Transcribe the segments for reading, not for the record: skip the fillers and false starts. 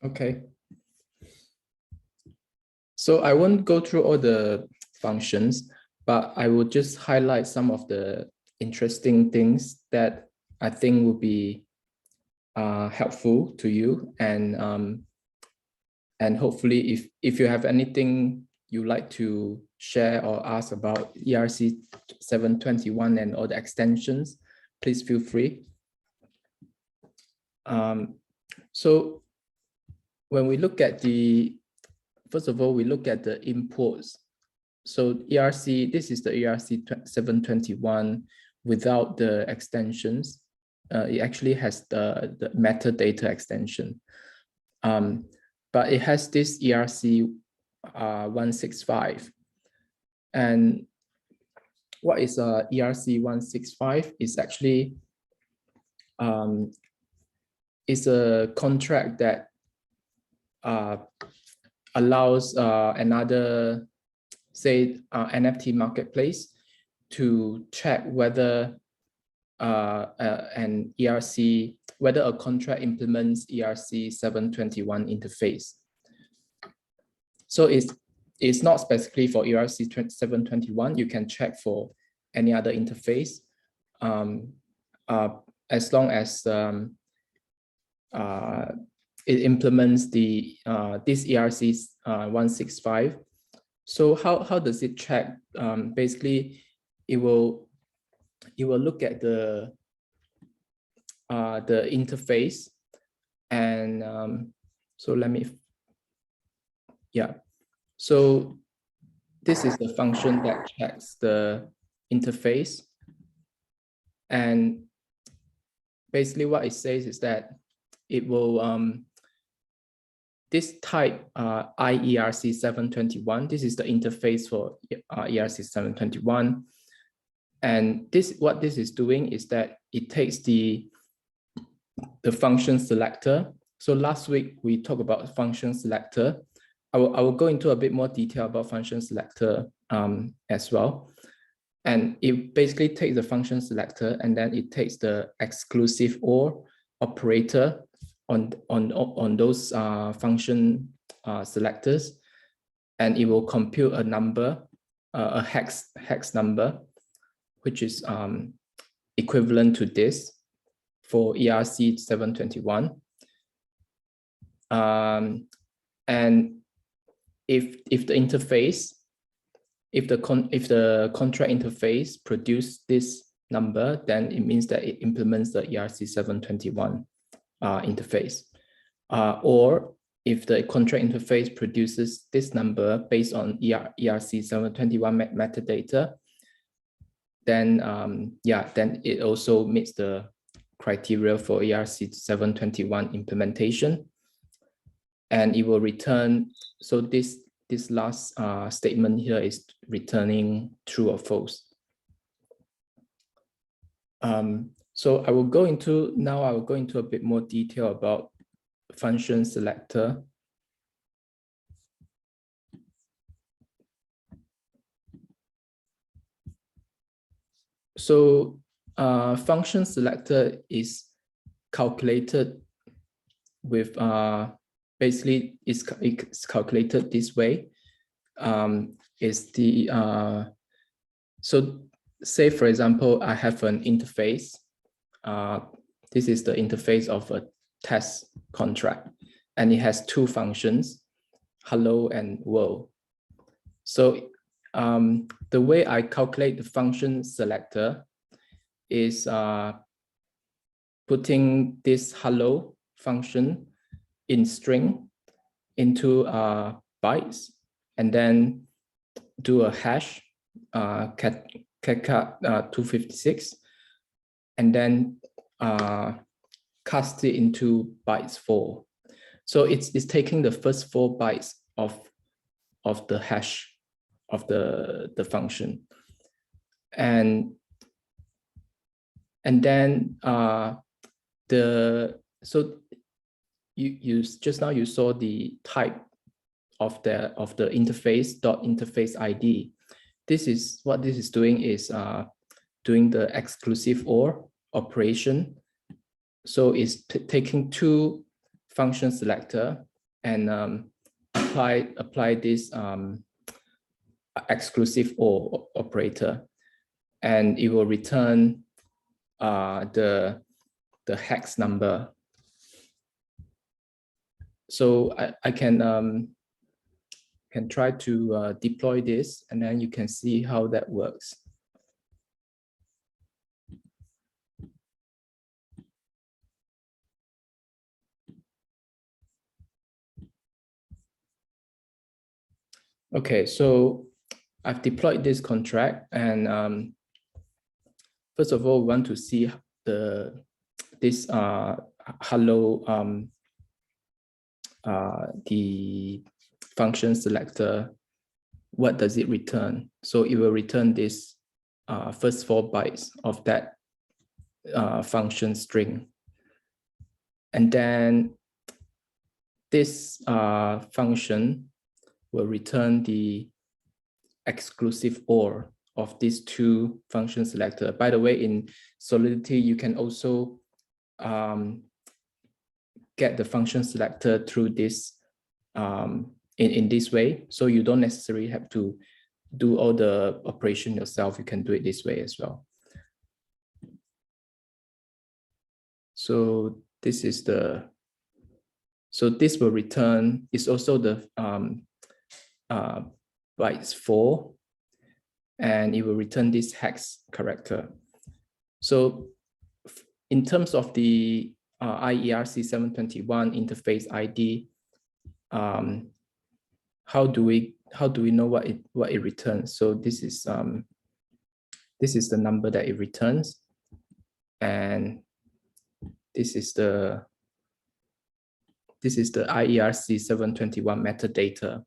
Okay. So I won't go through all the functions, but I will just highlight some of the interesting things that I think will be helpful to you, and hopefully if you have anything you like to share or ask about ERC721 and all the extensions, please feel free. So when we look at first of all, we look at the imports. So ERC, this is the ERC721 without the extensions. It actually has the metadata extension. But it has this ERC165. And what is ERC165? Is actually is a contract that allows another, say, NFT marketplace to check whether an ERC, whether a contract implements ERC721 interface. So it's not specifically for ERC721. You can check for any other interface as long as it implements the this ERC165. So how does it check? Basically, it will look at the interface, and so let me, yeah. So this is the function that checks the interface, and basically what it says is that it will this type ERC721. This is the interface for ERC721. And what this is doing is that it takes the function selector. So last week we talked about function selector. I will go into a bit more detail about function selector as well. And it basically takes the function selector, and then it takes the exclusive OR operator on those function selectors, and it will compute a number, a hex number, which is equivalent to this for ERC721. And if the interface, if the contract interface produce this number, then it means that it implements the ERC721 interface. Or if the contract interface produces this number based on ERC721 metadata, then then it also meets the criteria for ERC721 implementation, and it will return. So this last statement here is returning true or false. So I will go into a bit more detail about function selector. So function selector is calculated with basically it's calculated this way. Is the so say for example I have an interface. This is the interface of a test contract, and it has two functions, hello and world. So the way I calculate the function selector is putting this hello function in string into bytes, and then do a hash cat 256, and then cast it into bytes 4. So it's taking the first 4 bytes of the hash of the function, and then so you just now you saw the type of the interface .interface ID. This is what this is doing, is doing the exclusive OR operation. So it's taking two function selector and apply this exclusive OR operator, and it will return the hex number. So I can try to deploy this, and then you can see how that works. Okay, so I've deployed this contract, and first of all, we want to see this hello the function selector. What does it return? So it will return this first 4 bytes of that function string, and then this function will return the exclusive OR of these 2 function selector. By the way, in Solidity, you can also get the function selector through this in this way. So you don't necessarily have to do all the operation yourself. You can do it this way as well. So this is this will return, is also the bytes 4, and it will return this hex character. So in terms of the ERC721 interface ID, how do we know what it returns? So this is the number that it returns, and this is the ERC721 metadata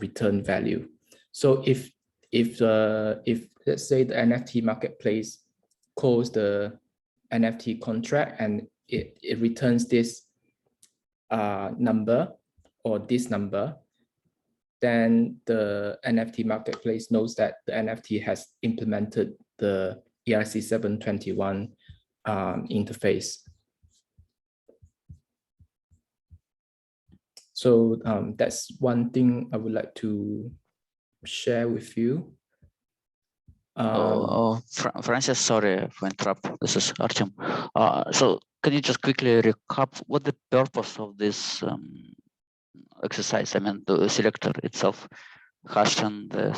return value. So if let's say the NFT marketplace calls the NFT contract and it returns this number or this number, then the NFT marketplace knows that the NFT has implemented the ERC721 interface. So that's one thing I would like to share with you. Francis, sorry for interrupt. This is Artem. So can you just quickly recap what the purpose of this exercise? I mean, the selector itself, hashing the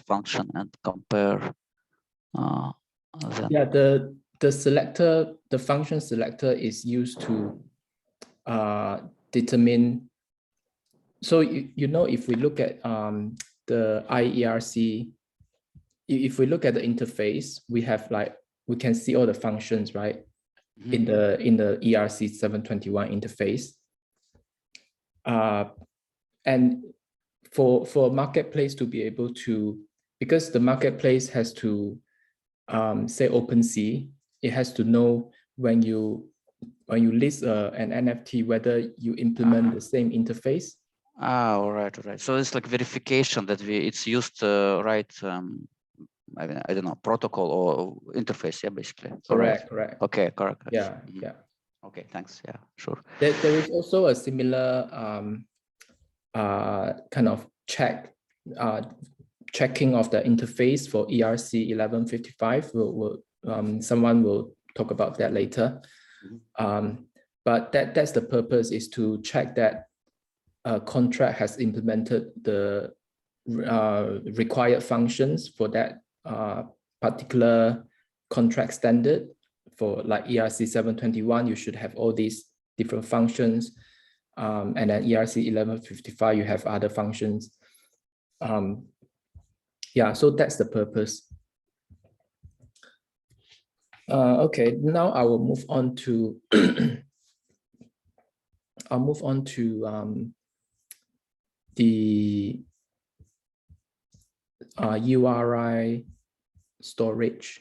function and compare. Yeah, the selector, the function selector is used to determine. So you know, if we look at the ERC, if we look at the interface, we have we can see all the functions, right? Mm-hmm. in the ERC721 interface. And for a marketplace to be able to, because the marketplace has to say OpenSea, it has to know when you list an NFT, whether you implement the same interface. All right. So it's like verification that it's used right. I mean, I don't know, protocol or interface, yeah, basically. Correct. Okay, correct. Yeah, yeah. Okay, thanks. Yeah, sure. There is also a similar kind of checking of the interface for ERC1155. Someone will talk about that later. Mm-hmm. But that's the purpose, is to check that a contract has implemented the required functions for that particular contract standard. For like ERC721, you should have all these different functions, and then ERC1155, you have other functions. Yeah, so that's the purpose. Okay, now I will move on to the URI storage.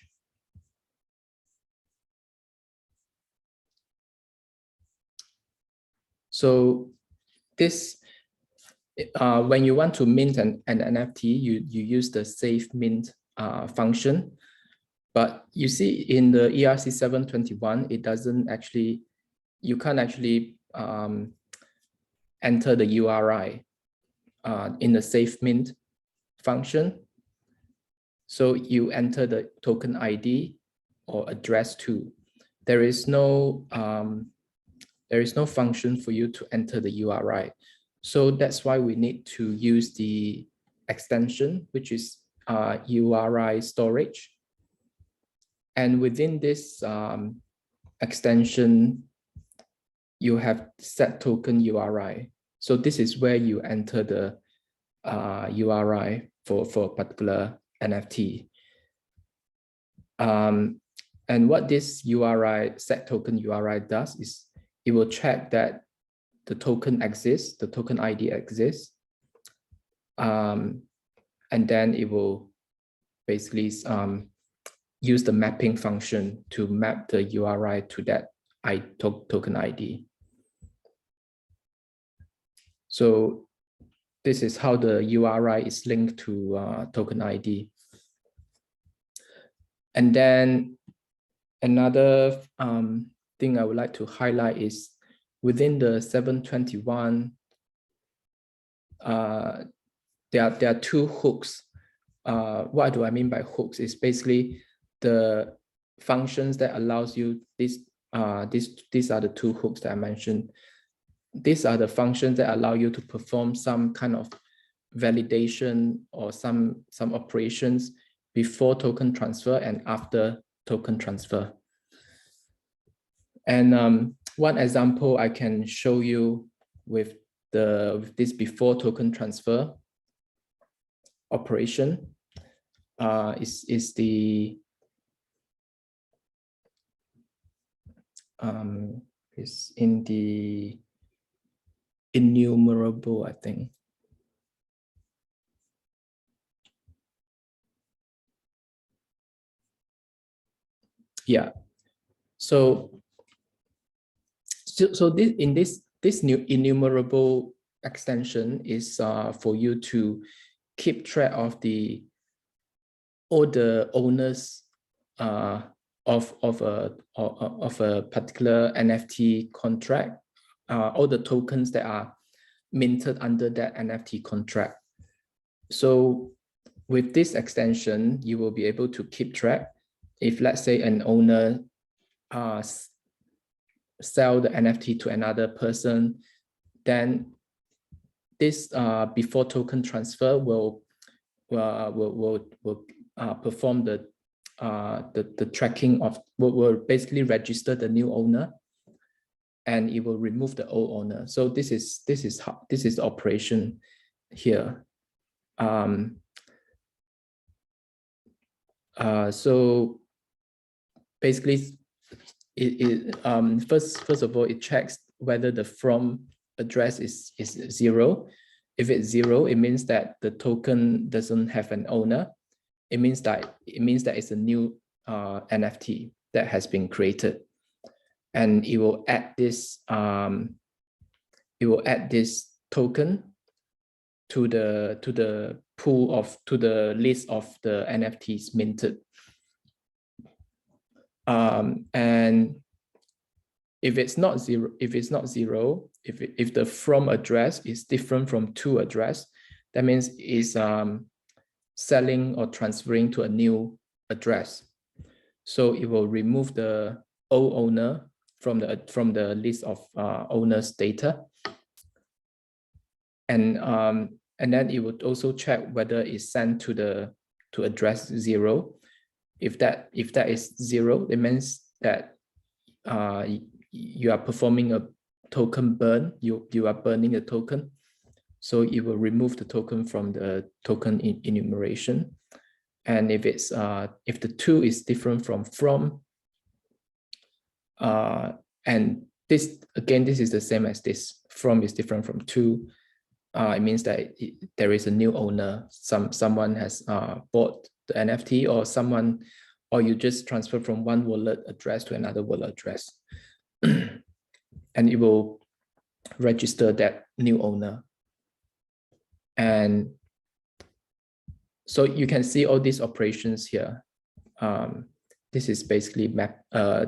So this, when you want to mint an NFT, you use the safe mint function. But you see in the ERC721, it doesn't actually, you can't actually enter the URI in the safe mint function. So you enter the token ID or address too. There is no function for you to enter the URI. So that's why we need to use the extension, which is URI storage. And within this extension, you have set token URI. So this is where you enter the URI for a particular NFT. And what this URI, set token URI does is it will check that the token exists, the token ID exists. And then it will basically use the mapping function to map the URI to that token ID. So this is how the URI is linked to token ID. And then another thing I would like to highlight is within the 721, there are two hooks. What do I mean by hooks? It's basically the functions that allows you these are the two hooks that I mentioned. These are the functions that allow you to perform some kind of validation or some operations before token transfer and after token transfer. And one example I can show you with this before token transfer operation is the is in the enumerable, I think. Yeah. So this new enumerable extension is for you to keep track of all the owners of a particular NFT contract, all the tokens that are minted under that NFT contract. So with this extension, you will be able to keep track. If let's say an owner sell the NFT to another person, then this before token transfer will perform the tracking of, will basically register the new owner, and it will remove the old owner. So this is the operation here. So basically, first of all, it checks whether the from address is 0. If it's 0, it means that the token doesn't have an owner. It means that it's a new NFT that has been created, and it will add this token to the pool to the list of the NFTs minted. And if it's not zero, if the from address is different from to address, that means it's selling or transferring to a new address. So it will remove the old owner from the list of owners data, and then it would also check whether it's sent to address 0. If that is 0, it means that you are performing a token burn. You are burning a token, so it will remove the token from the token enumeration. And if it's if the to is different from, and this again, this is the same as this. From is different from to. It means that there is a new owner. Someone has bought the NFT, or you just transfer from one wallet address to another wallet address, and it will register that new owner. And so you can see all these operations here. This is basically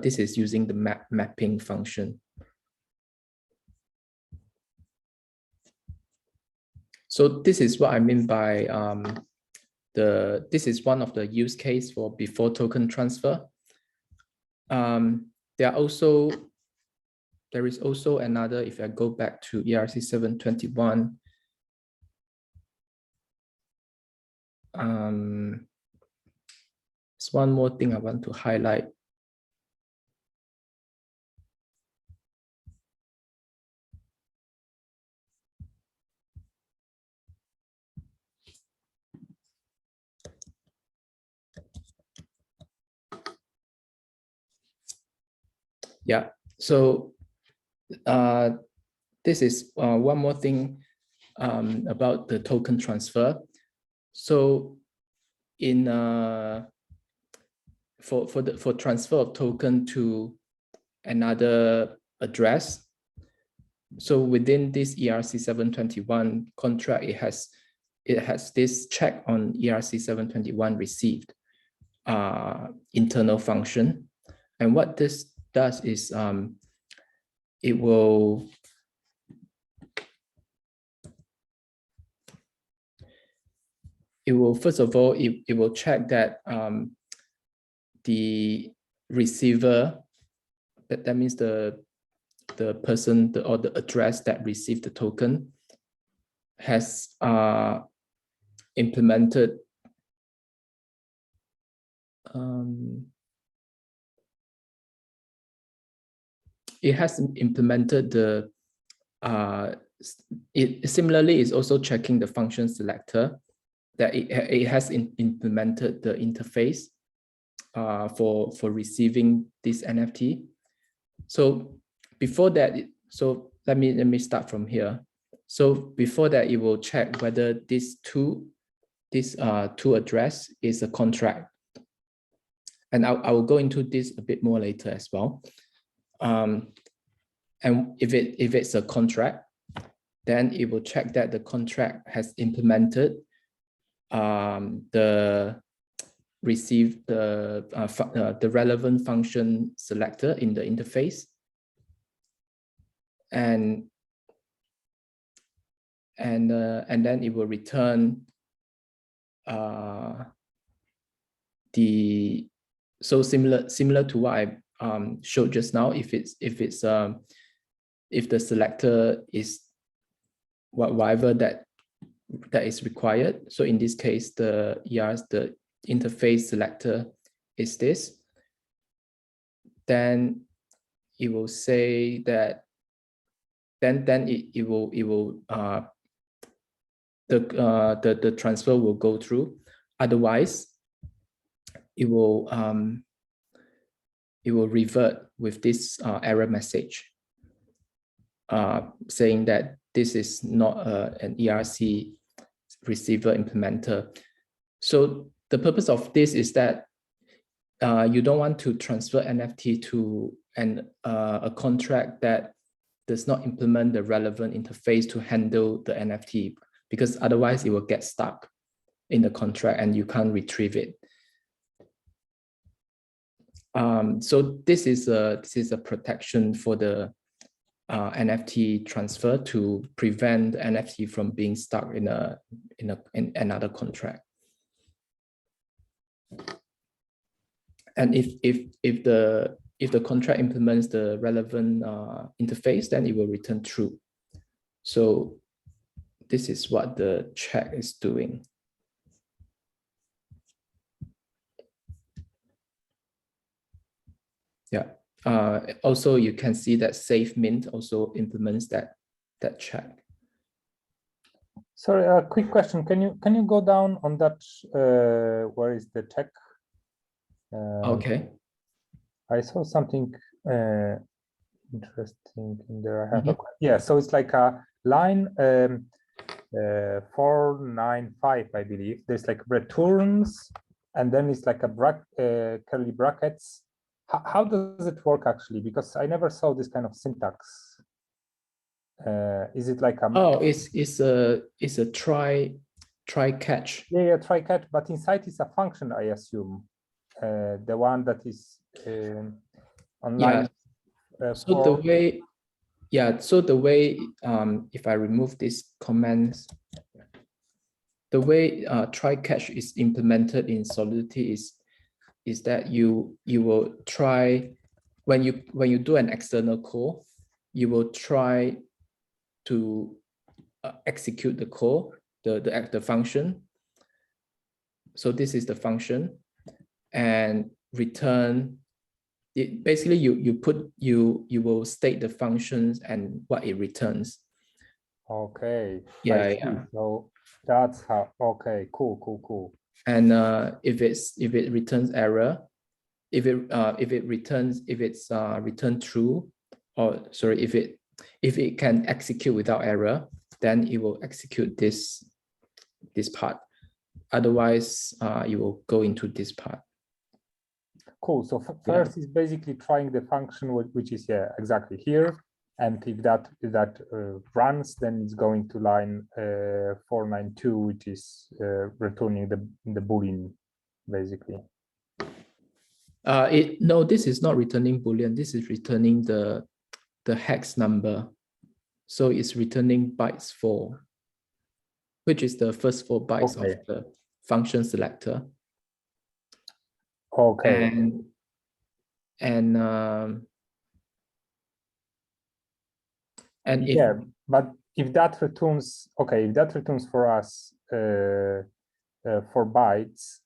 this is using the mapping function. So this is what I mean by this is one of the use case for before token transfer. There is also another, if I go back to ERC721, there's one more thing I want to highlight. Yeah, so this is one more thing about the token transfer. So in for transfer of token to another address, so within this ERC721 contract, it has this check on ERC721 received internal function, and what this does is it will first of all it will check that the receiver, that means the person or the address that received the token has implemented it has implemented the it similarly is also checking the function selector, that it has implemented the interface for receiving this NFT. So before that, so let me start from here. So before that, it will check whether this two address is a contract, and I will go into this a bit more later as well. And if it's a contract, then it will check that the contract has implemented the relevant function selector in the interface, and then it will return so similar to what I showed just now. If the selector is whatever that is required. So in this case, the interface selector is this. Then it will say that then it will the transfer will go through. Otherwise, it will revert with this error message saying that this is not an ERC receiver implementer. So the purpose of this is that you don't want to transfer NFT to a contract that does not implement the relevant interface to handle the NFT, because otherwise it will get stuck in the contract and you can't retrieve it. So this is a protection for the NFT transfer to prevent NFT from being stuck in another contract. And if the contract implements the relevant interface, then it will return true. So this is what the check is doing. Yeah. Also, you can see that SafeMint also implements that check. Sorry, a quick question. Can you go down on that? Where is the check? Okay. I saw something interesting in there. I have yeah. So it's like a line 495, I believe. There's like returns, and then it's like a curly brackets. How does it work actually? Because I never saw this kind of syntax. Is it like a it's a try catch? Yeah, try catch, but inside is a function, I assume. The one that is online. Yeah. So the way if I remove these comments, the way try catch is implemented in Solidity is that you will try when you do an external call, you will try to execute the call, the function. So this is the function, and return. It basically you will state the functions and what it returns. Okay. Yeah. So that's how. Okay. Cool. And if it returns error, if it's returned true, or sorry, if it can execute without error, then it will execute this part. Otherwise, you will go into this part. Cool. So first is basically trying the function which is exactly here, and if that runs, then it's going to line 492, which is returning the boolean, basically. No, this is not returning boolean. This is returning the hex number. So it's returning bytes 4, which is the first 4 bytes of the function selector. Okay. And but if that returns, if that returns for us 4 bytes,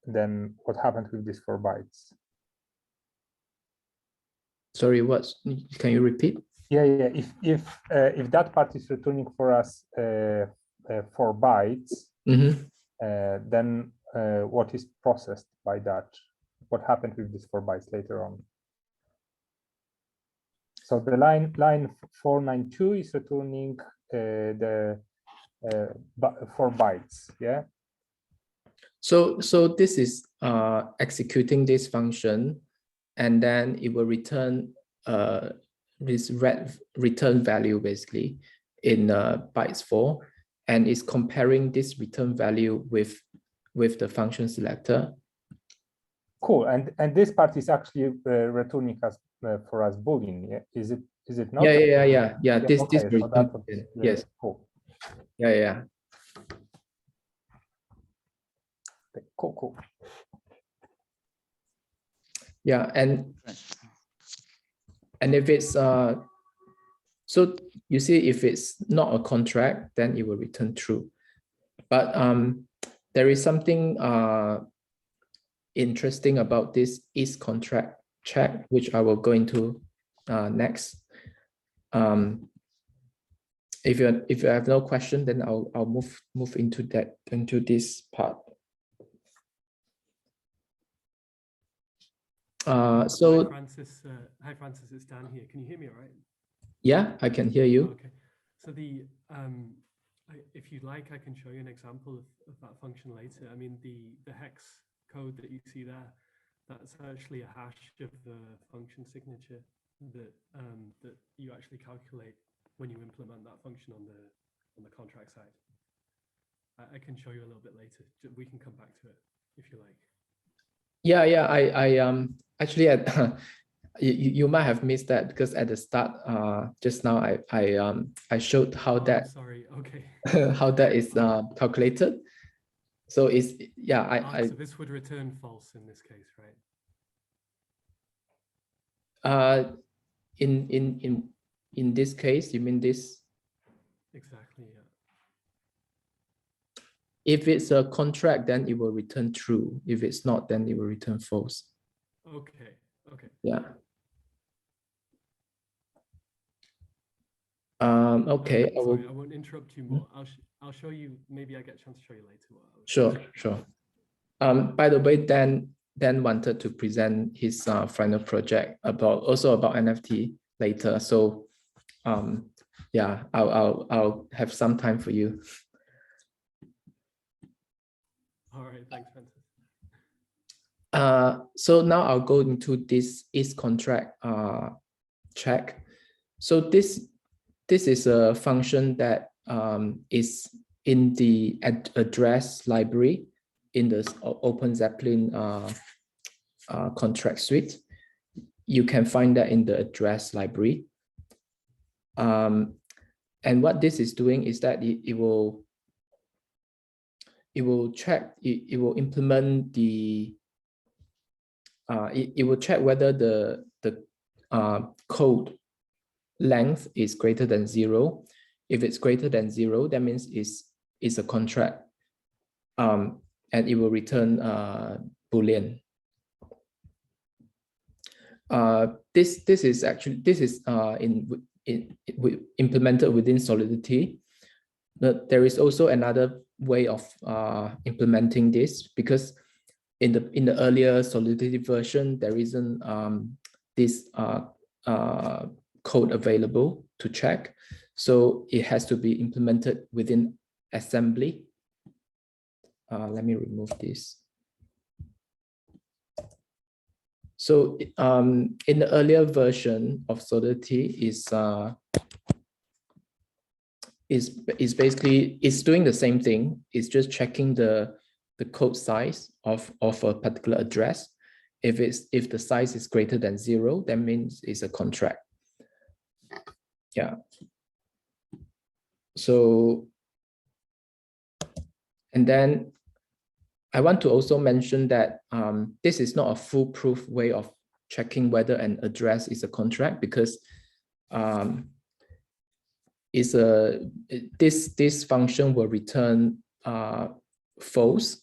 then what happens with these 4 bytes? Sorry, can you repeat? Yeah. If that part is returning for us 4 bytes, then what is processed by that? What happened with these 4 bytes later on? So the line 492 is returning the 4 bytes, yeah. So this is executing this function, and then it will return this return value basically in bytes 4, and is comparing this return value with the function selector. Cool, and this part is actually returning us for us boolean. Yeah? Is it not? Yeah. This so yes. Cool. Yeah. Cool. Yeah, and if it's so you see, if it's not a contract, then it will return true. But there is something interesting about this is contract check, which I will go into next. If you have no question, then I'll move into this part. So hi Francis, it's Dan here. Can you hear me all right? Yeah, I can hear you. Okay. So if you'd like, I can show you an example of that function later. I mean, the hex code that you see there, that's actually a hash of the function signature that you actually calculate when you implement that function on the contract side. I can show you a little bit later. We can come back to it if you like. Yeah. I actually you might have missed that, because at the start just now I showed how that sorry. Okay. how that is calculated. So it's so this would return false in this case, right? In this case, you mean this? Exactly, yeah. If it's a contract, then it will return true. If it's not, then it will return false. Okay. Yeah. Okay. Sorry, I won't interrupt you more. I'll show you. Maybe I get a chance to show you later. Sure. By the way, Dan wanted to present his final project about NFT later. So yeah, I'll have some time for you. All right, thanks, Francis. So now I'll go into this is contract check. So this is a function that is in the address library in the Open Zeppelin contract suite. You can find that in the address library. And what this is doing is that it will it will check, it will implement the, it will check whether the code length is greater than 0. If it's greater than 0, that means it's a contract, and it will return Boolean. This is implemented within Solidity. But there is also another way of implementing this, because in the earlier Solidity version, there isn't this code available to check. So it has to be implemented within assembly. Let me remove this. So in the earlier version of Solidity is basically, it's doing the same thing. It's just checking the code size of a particular address. If the size is greater than 0, that means it's a contract. Yeah. So, and then I want to also mention that this is not a foolproof way of checking whether an address is a contract, because this function will return false.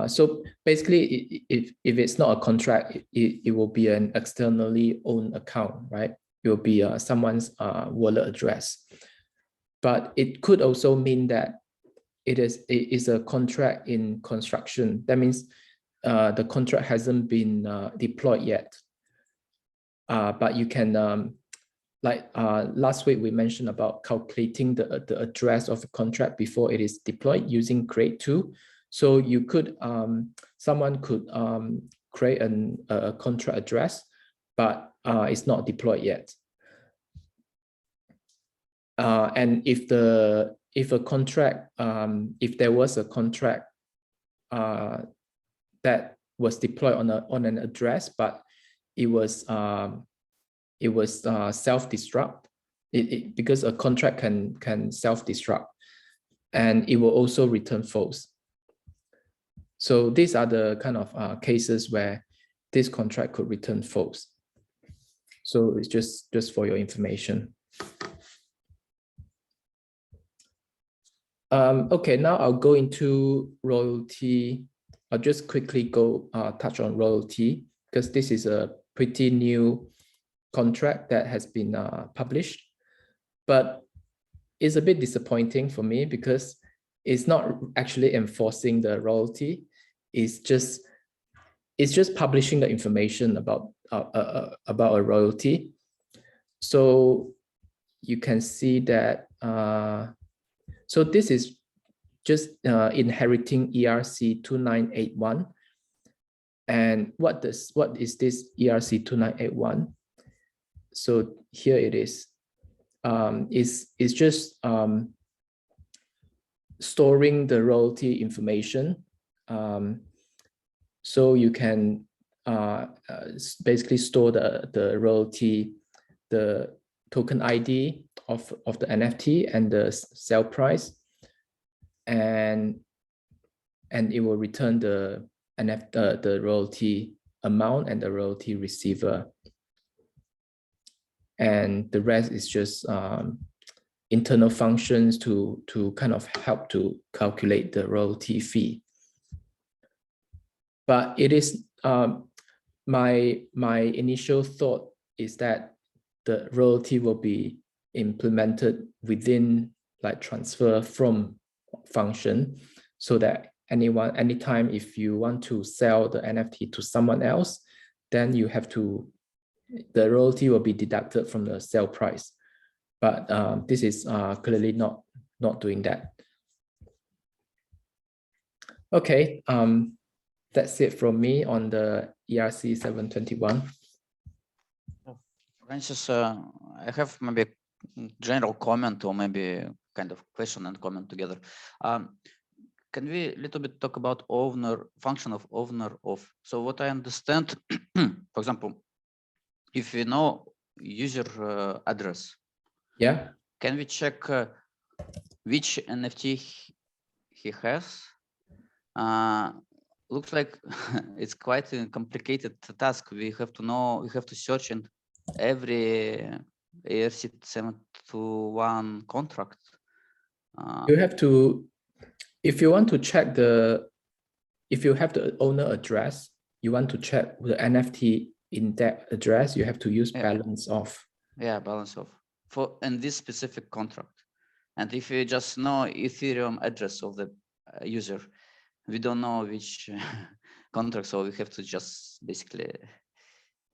So basically, if it's not a contract, it will be an externally owned account, right? It will be someone's wallet address. But it could also mean that it is a contract in construction. That means the contract hasn't been deployed yet. But you can, like last week we mentioned about calculating the address of a contract before it is deployed using create tool. So you could, someone could create a contract address, but it's not deployed yet. And if a contract, if there was a contract that was deployed on an address, but it was self-destruct, because a contract can self-destruct, and it will also return false. So these are the kind of cases where this contract could return false. So it's just for your information. Okay, now I'll go into royalty. I'll just quickly go touch on royalty, because this is a pretty new contract that has been published, but it's a bit disappointing for me because it's not actually enforcing the royalty. It's just publishing the information about a royalty. So you can see that. So this is just inheriting ERC2981. And what is this ERC2981? So here it is. It's just storing the royalty information. So you can basically store the royalty, the token ID of the NFT and the sell price, and it will return the royalty amount and the royalty receiver, and the rest is just internal functions to kind of help to calculate the royalty fee. But it is my initial thought is that the royalty will be implemented within like transfer from function, so that anytime if you want to sell the NFT to someone else, then you have to, the royalty will be deducted from the sell price. But this is clearly not doing that. Okay, that's it from me on the ERC721. Francis, I have maybe a general comment, or maybe kind of question and comment together. Can we a little bit talk about function of owner of? So what I understand, for example, if we know user address, yeah, can we check which NFT he he has. Looks like it's quite a complicated task. We have to search in every ERC721 contract. You have to, if you want to check if you have the owner address, you want to check the NFT in that address, you have to use balance of. Yeah, balance of in this specific contract. And if you just know Ethereum address of the user, we don't know which contract, so we have to just basically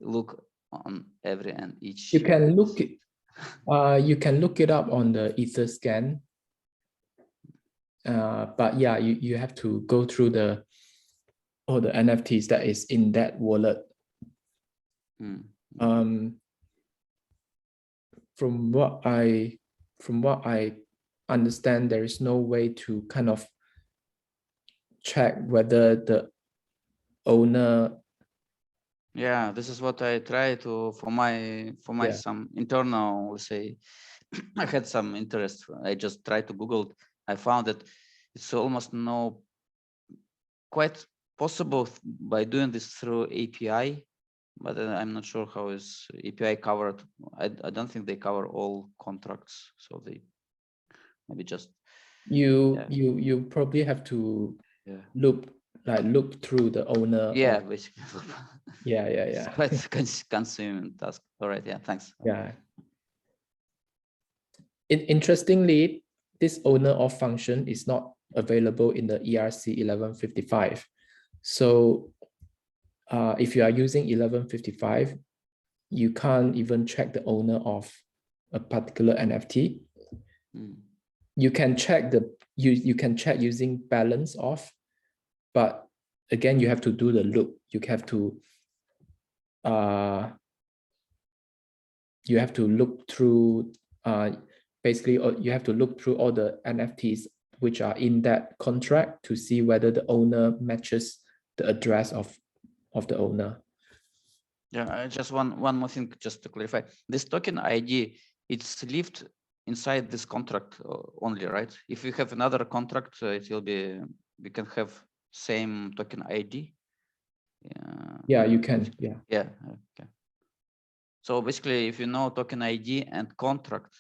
look on every and each. You can look it up on the Etherscan. But yeah, you have to go through all the NFTs that is in that wallet. From what I understand, there is no way to kind of check whether the owner. Yeah, this is what I try to for my some internal, let's say. I had some interest. I just tried to Google it. I found that it's almost quite possible by doing this through API, but I'm not sure how is API covered. I don't think they cover all contracts, so they maybe just you probably have to look through the owner. Yeah, basically. Yeah. It's quite consuming task. All right. Yeah. Thanks. Yeah. Interestingly, this owner of function is not available in the ERC1155. So if you are using 1155, you can't even check the owner of a particular NFT. You can check you can check using balance of, but again, you have to do the loop. You have to look through basically, you have to look through all the NFTs which are in that contract to see whether the owner matches the address of the owner. Yeah, just one more thing, just to clarify. This token ID, it's lived inside this contract only, right? If we have another contract, it will be, we can have same token ID. Yeah, you can. Yeah. Yeah. Okay. So basically, if you know token ID and contract,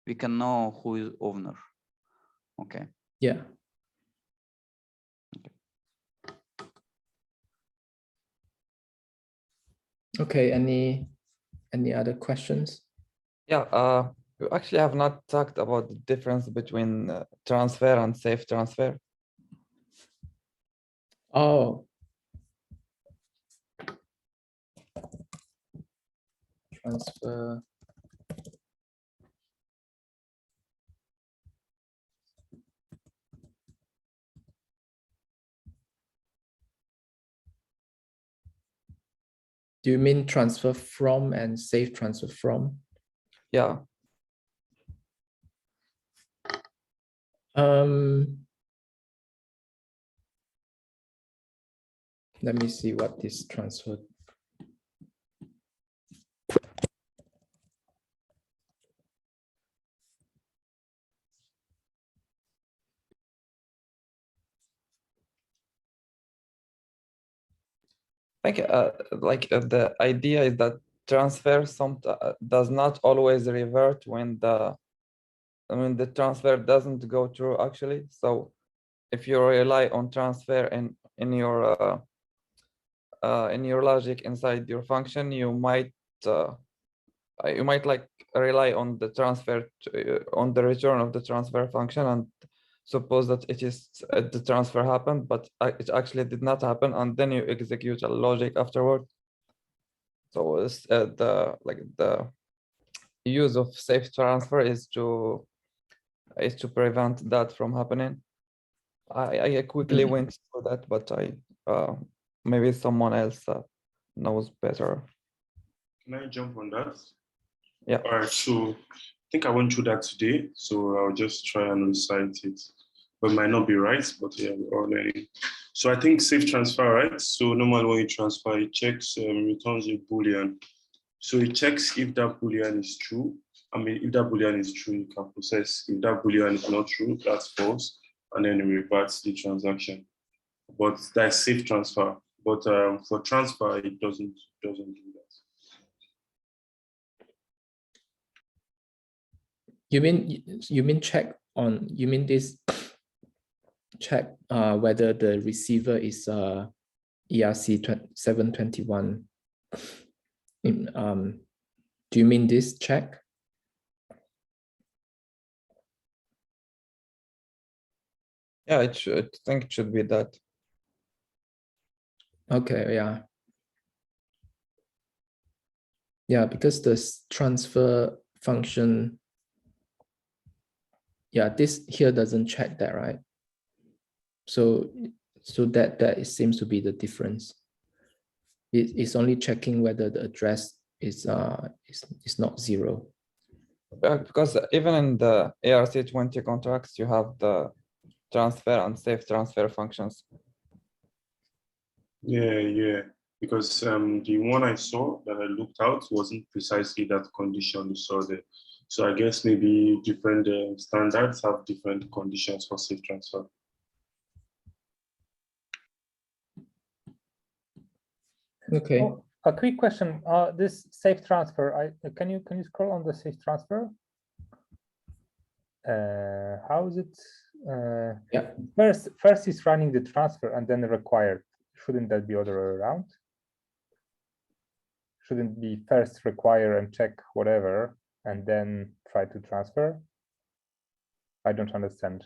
we can know who is owner. Okay. Yeah. Okay. Any other questions? Yeah. We actually have not talked about the difference between transfer and safe transfer. Oh. Transfer. Do you mean transfer from and safe transfer from? Yeah. Let me see what this transfer. I think the idea is that transfer does not always revert when the transfer doesn't go through actually. So if you rely on transfer in your logic inside your function, you might like rely on the transfer on the return of the transfer function and suppose that it is the transfer happened, but it actually did not happen, and then you execute a logic afterward. So the use of safe transfer is to prevent that from happening. I quickly went through that, but maybe someone else knows better. Can I jump on that? Yeah. All right. So I think I went through that today, so I'll just try and recite it. But it might not be right, but yeah, we're all learning. So I think safe transfer, right? So normally when you transfer, it checks, returns a Boolean. So it checks if that Boolean is true. I mean, if that Boolean is true, you can process. If that Boolean is not true, that's false. and then it reverts the transaction. But that's safe transfer. But for transfer, it doesn't do that. You mean check on, you mean this check whether the receiver is ERC721. Do you mean this check? Yeah, I think it should be that. Okay, yeah. Yeah, because the transfer function, yeah, this here doesn't check that, right? So that seems to be the difference. It's only checking whether the address is not 0. Because even in the ERC20 contracts, you have the transfer and safe transfer functions. Yeah. Because the one I saw that I looked out wasn't precisely that condition you saw there. So I guess maybe different standards have different conditions for safe transfer. Okay. Oh, a quick question. This safe transfer, can you scroll on the safe transfer? How is it? Yeah. First is running the transfer and then required. Shouldn't that be other way around? Shouldn't be first require and check whatever and then try to transfer? I don't understand.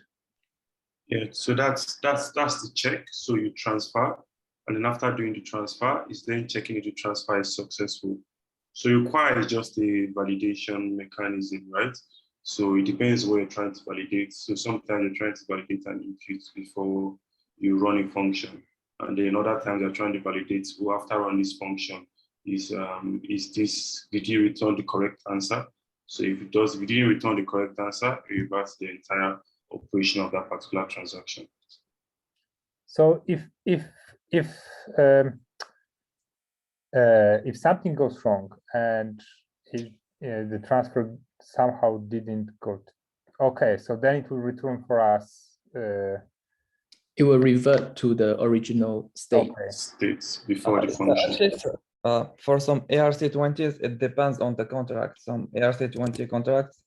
Yeah, so that's the check. So you transfer, and then after doing the transfer, is then checking if the transfer is successful. So require is just a validation mechanism, right? So it depends what you're trying to validate. So sometimes you're trying to validate an input before you run a function, and then other times you're trying to validate, well, after running this function, did you return the correct answer? So if it didn't return the correct answer, it reverts the entire operation of that particular transaction. So if something goes wrong and the transfer somehow didn't go, okay, so then it will return for us. It will revert to the original state. Okay. States before the function. For some ERC20s, it depends on the contract. Some ERC20 contracts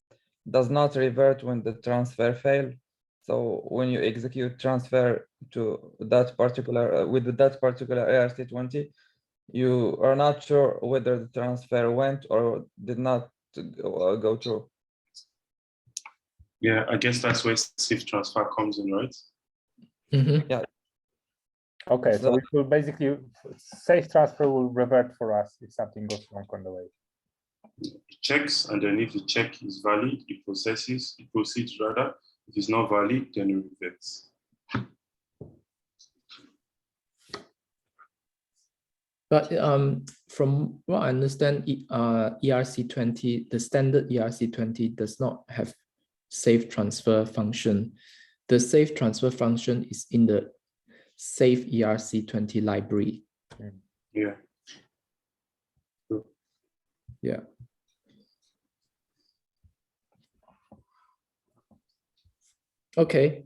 does not revert when the transfer failed. So when you execute transfer to that particular with that particular ERC20, you are not sure whether the transfer went or did not go through. Yeah, I guess that's where safe transfer comes in, right? Mm-hmm. Yeah. Okay, so it will basically, safe transfer will revert for us if something goes wrong on the way. It checks, and then if the check is valid, it proceeds rather. If it's not valid, then it reverts. But from what I understand, ERC20, the standard ERC20 does not have safe transfer function. The safe transfer function is in the safe ERC20 library. Yeah. Yeah. Okay.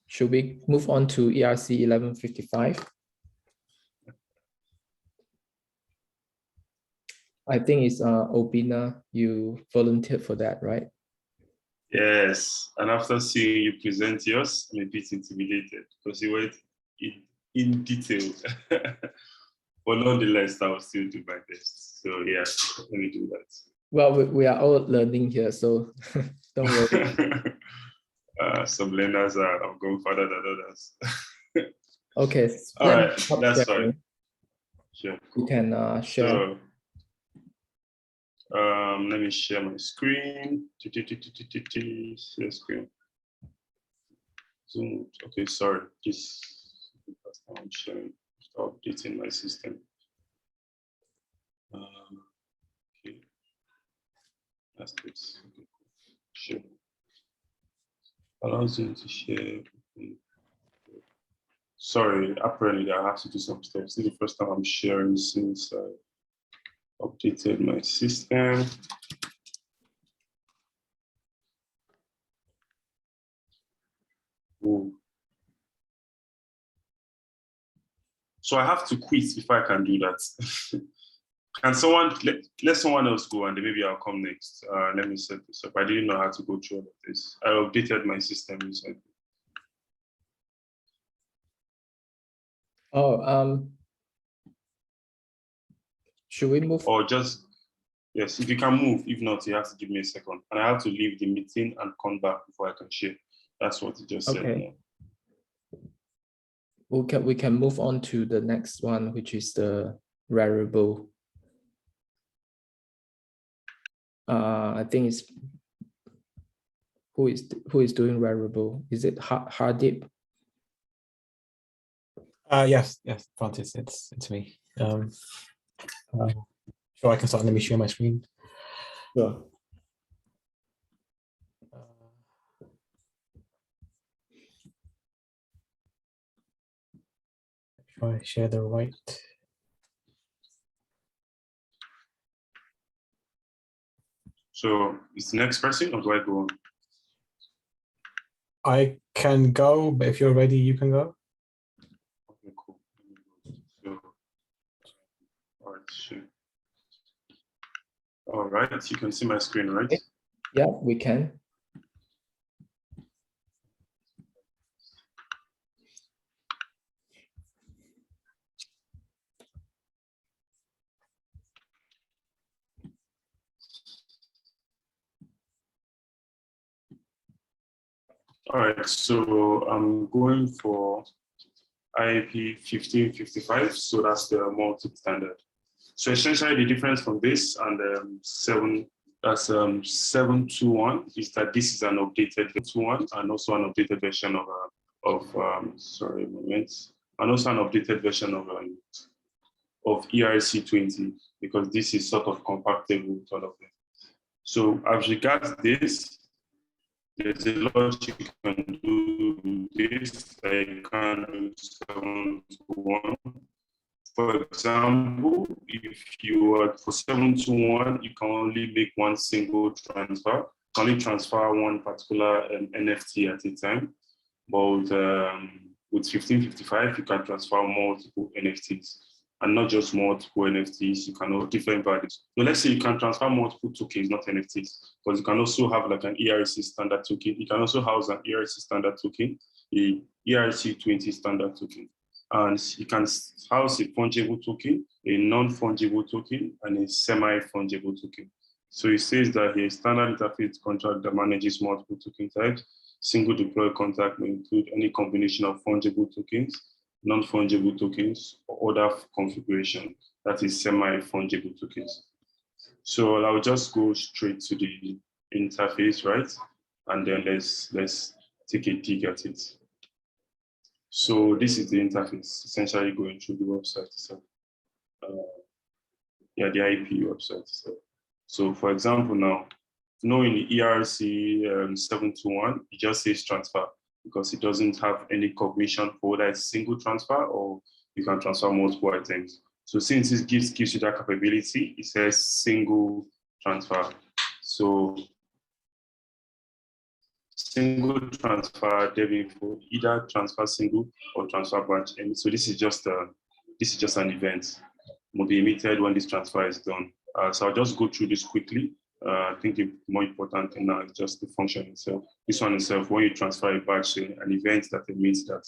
Should we move on to ERC1155? I think it's Obina, you volunteered for that, right? Yes, and after seeing you present yours, I'm a bit intimidated because you went in detail. But nonetheless, I will still do my best. So yeah, let me do that. Well, we are all learning here, so don't worry. Some learners have gone further than others. Okay. All right, that's fine. Sure. You can share. So, let me share my screen. Share screen. Zoom. Okay, sorry. This I'm sharing. Updating my system. Okay. That's this. Okay. Sure. Allow Zoom to share. Sorry, apparently I have to do some steps. This is the first time I'm sharing since I updated my system. So I have to quit before I can do that. Can someone, let someone else go and then maybe I'll come next. Let me set this up. I didn't know how to go through all of this. I updated my system recently. Oh, should we move? Or just, yes, if you can move. If not, you have to give me a second. And I have to leave the meeting and come back before I can share. That's what it just said. Okay. We can move on to the next one, which is the Rarible. I think it's who is doing Rarible? Is it Hardip? Yes, Francis, it's me. Sure, I can start. Let me share my screen. Sure. Try to share the right. So is the next person or do I go on? I can go, but if you're ready, you can go. Okay, cool. So, all right, sure. All right, you can see my screen, right? Yeah, we can. All right, so I'm going for IEP 1555, so that's the multi-standard. So essentially the difference from this and 721 is that this is an updated 21 and also an updated version sorry, a moment, and also an updated version of ERC20, because this is sort of compatible with all of them. So as regards this, there's a lot you can do with this. I can do 721. For example, if you are for 721, you can only make one single transfer. You can only transfer one particular NFT at a time. But with 1555, you can transfer multiple NFTs. And not just multiple NFTs, you can have different values. So let's say you can transfer multiple tokens, not NFTs, because you can also have like an ERC standard token. You can also house an ERC standard token, a ERC20 standard token. And you can house a fungible token, a non-fungible token, and a semi-fungible token. So it says that a standard interface contract that manages multiple token types. Single deploy contract may include any combination of fungible tokens, non-fungible tokens, or other configuration that is semi-fungible tokens. So I'll just go straight to the interface, right? And then let's take a dig at it. So this is the interface, essentially going through the website itself. The IP website itself. So for example, now, knowing the ERC721, it just says transfer because it doesn't have any cognition for whether it's single transfer or you can transfer multiple items. So since this gives you that capability, it says single transfer. So single transfer, for either transfer single or transfer branch. And so this is just an event. Will be emitted when this transfer is done. So I'll just go through this quickly. I think the more important thing now is just the function itself. This one itself, when you transfer a batch, an event that emits that.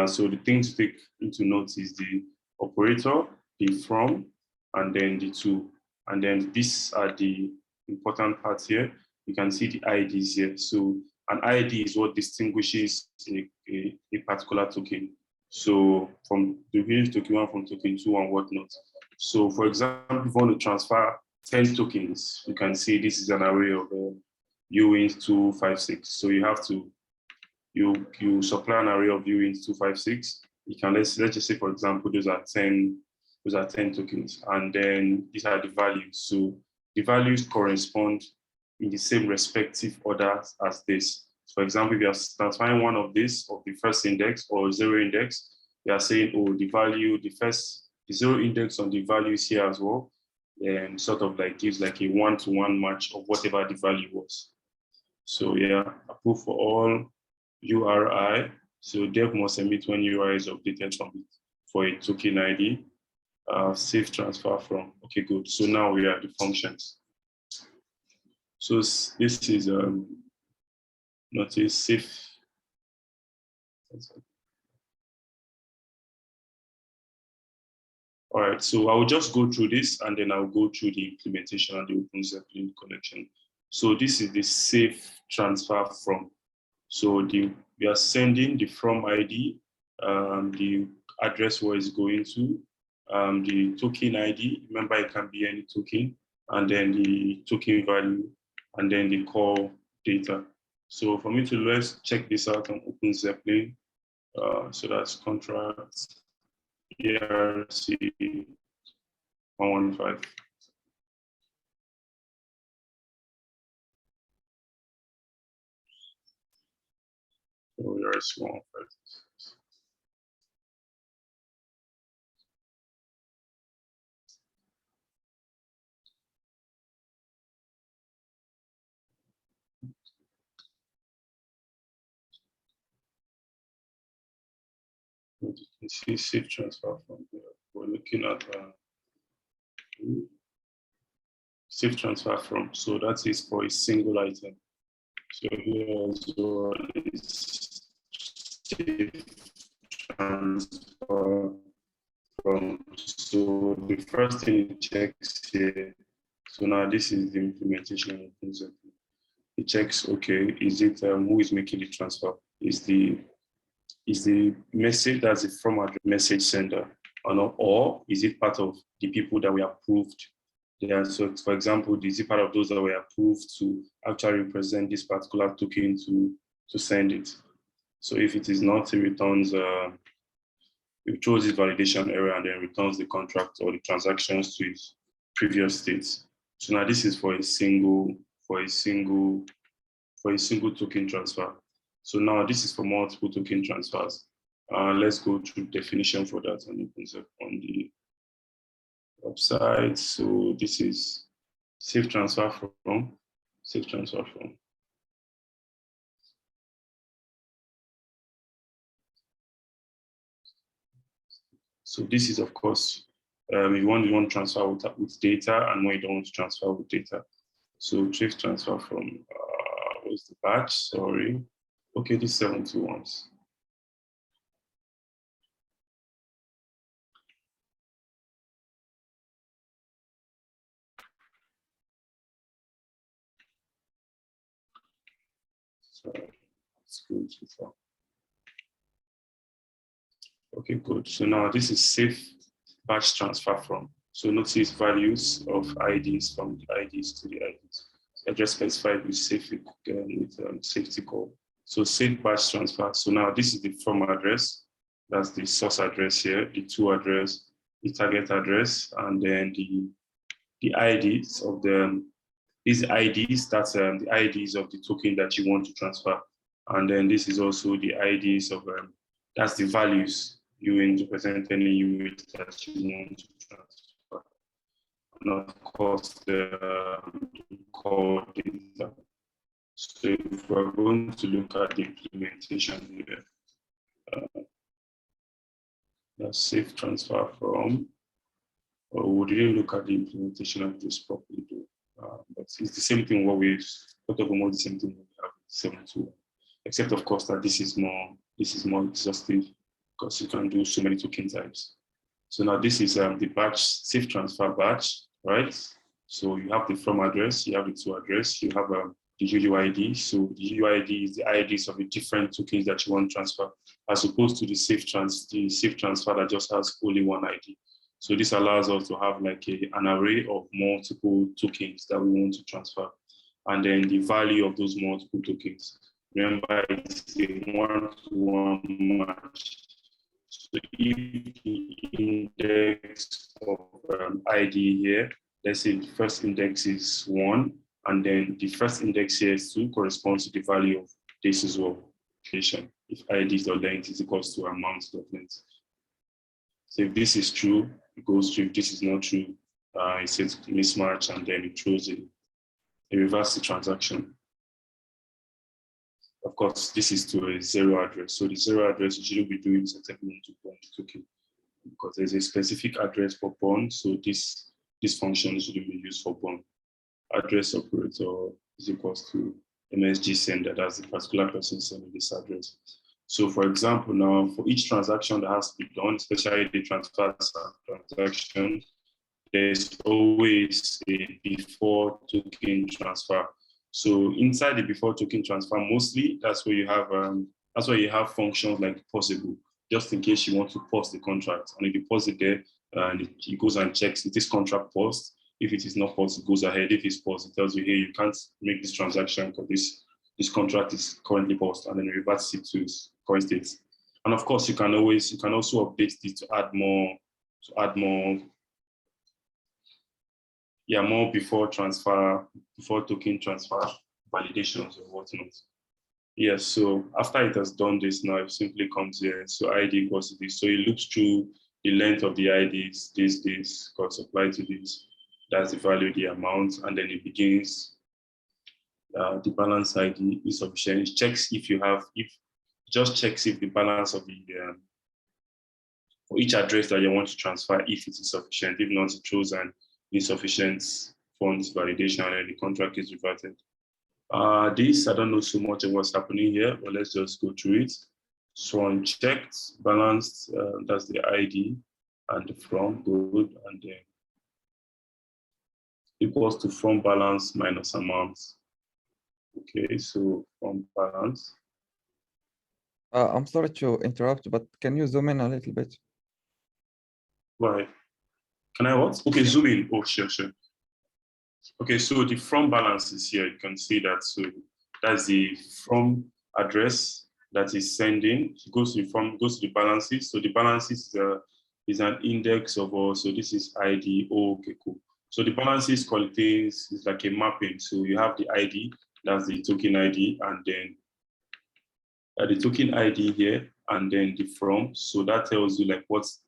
So the thing to take into note is the operator, the from, and then the to. And then these are the important parts here. You can see the IDs here. So an ID is what distinguishes a particular token. So from the previous token 1 from token 2 and whatnot. So for example, if you want to transfer 10 tokens, you can see this is an array of uwins 256. So you have to, you supply an array of uwins 256. You can, let's just say, for example, those are 10 tokens. And then these are the values. So the values correspond in the same respective order as this. For example, if you are transferring one of this, of the first index or zero index, you are saying, oh, the value, the zero index on the values here as well, and sort of like gives like a one-to-one match of whatever the value was. So yeah, approve for all URI. So dev must emit when URI is updated from it. for a token ID. Safe transfer from. Okay, good. So now we have the functions. So this is not a safe. All right, so I will just go through this and then I'll go through the implementation and the Open Zeppelin connection. So this is the safe transfer from. So we are sending the from ID, the address where it's going to, the token ID, remember it can be any token, and then the token value, and then the call data. So for me to let's check this out on Open Zeppelin. So that's contract ERC1155. So ERC1155. You can see safe transfer from here. We're looking at safe transfer from. So that is for a single item. So here as well is safe transfer from. So the first thing it checks here. So now this is the implementation of things. It checks, okay, is it who is making the transfer? Is the message that's the from address message sender or not, or is it part of the people that we approved? Yeah, so for example, is it part of those that were approved to actually represent this particular token to send it? So if it is not, it returns, it throws this validation error and then returns the contract or the transactions to its previous states. So now this is for a single token transfer. So now this is for multiple token transfers. Let's go through definition for that on the website. So this is safe transfer from. So this is, of course, if you want to transfer with data and when you don't want to transfer with data. So safe transfer from, what's the batch? Sorry. Okay, this 721s. So let's go too far. Okay, good. So now this is safe batch transfer from. So notice values of IDs from the IDs to the IDs. I just specified with safety call. So safe batch transfer. So now this is the from address. That's the source address here, the to address, the target address, and then the IDs of these IDs. That's the IDs of the token that you want to transfer. And then this is also the IDs of that's the values you want to present any unit that you want to transfer. And of course, the call data. So if we're going to look at the implementation here, that's safe transfer from, or we didn't look at the implementation of this properly, but it's the same thing what we sort of almost the same thing we have with 721, except of course that this is more exhaustive because you can do so many token types. So now this is the batch, safe transfer batch, right? So you have the from address, you have the to address, you have the UUID. So the UUID is the IDs of the different tokens that you want to transfer, as opposed to the safe transfer that just has only one ID. So this allows us to have like an array of multiple tokens that we want to transfer, and then the value of those multiple tokens. Remember, it's a one-to-one match. So if the index of ID here, let's say the first index is 1, and then the first index here is 2, corresponds to the value of this as well. If ID.length is equals to amount.length. So if this is true, it goes through. If this is not true, it says mismatch, and then it throws it. It reverses the transaction. Of course, this is to a 0 address. So the 0 address, you shouldn't be doing exactly to point token. because there's a specific address for bond. So this function should be used for bond. Address operator is equals to MSG sender. That's the particular person sending this address. So for example, now for each transaction that has to be done, especially the transfer transaction, there's always a before token transfer. So inside the before token transfer, mostly that's where you have functions like possible, just in case you want to pause the contract. And if you pause it there, and it goes and checks, is this contract paused? If it is not paused, it goes ahead. If it's paused, it tells you, hey, you can't make this transaction because this contract is currently paused, and then it reverts it to its current state. And of course, you can also update it to add more before token transfer validations or whatnot. Yes, so after it has done this, now it simply comes here. So ID equals to this. So it looks through the length of the IDs, this got applied to this. That's the value, the amount, and then it begins the balance ID is sufficient. It checks if the balance of the for each address that you want to transfer, if it is sufficient. If not, it throws an insufficient funds validation and then the contract is reverted. I don't know so much of what's happening here, but let's just go through it. So unchecked, balanced, that's the ID and the from, good, and then equals to from balance minus amount. Okay, so from balance. I'm sorry to interrupt, but can you zoom in a little bit? Right. Can I what? Okay, zoom in. Oh, sure. Okay, so the from balance is here. You can see that. So that's the from address that is sending. It goes to the balances. So the balances is an index of all. So this is ID. Oh, okay, cool. So the balances contains is like a mapping. So you have the ID, that's the token ID, and then the token ID here, and then the from. So that tells you like what's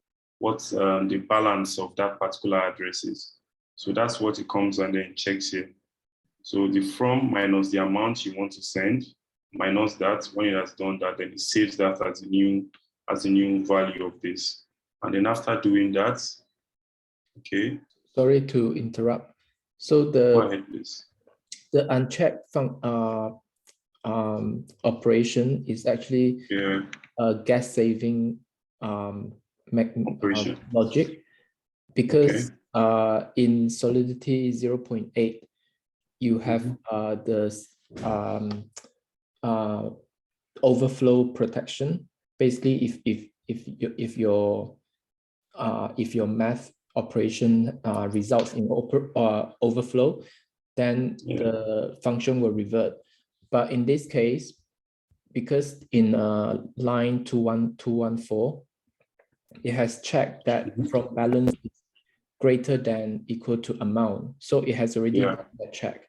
the balance of that particular address is. So that's what it comes and then checks here. So the from minus the amount you want to send, minus that. When it has done that, then it saves that as a new value of this. And then after doing that, okay. Sorry to interrupt. So Go ahead, please. The unchecked operation is actually a gas saving logic, because in Solidity 0.8 you have the overflow protection. Basically, if your math operation results in overflow, then the function will revert. But in this case, because in line 21214, it has checked that from balance is greater than equal to amount. So it has already done that check.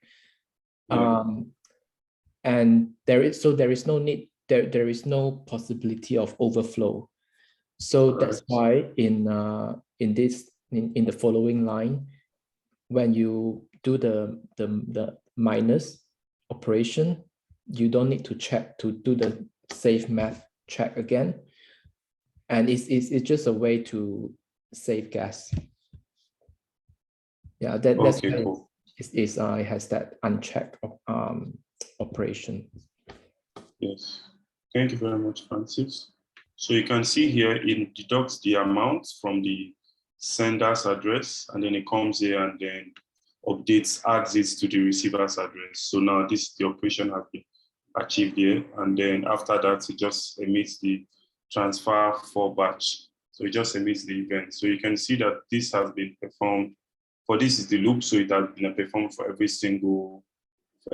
And there is no need, there is no possibility of overflow. So that's why in the following line, when you do the minus operation, you don't need to check to do the save math check again. And it's just a way to save gas. Yeah, that's why cool. It has that unchecked operation. Yes, thank you very much, Francis. So you can see here it deducts the amount from the sender's address, and then it comes here and then adds it to the receiver's address. So now the operation has been achieved here, and then after that it just emits the transfer for batch. So it just emits the event. So you can see that this has been performed. For this is the loop, so it has been performed for every single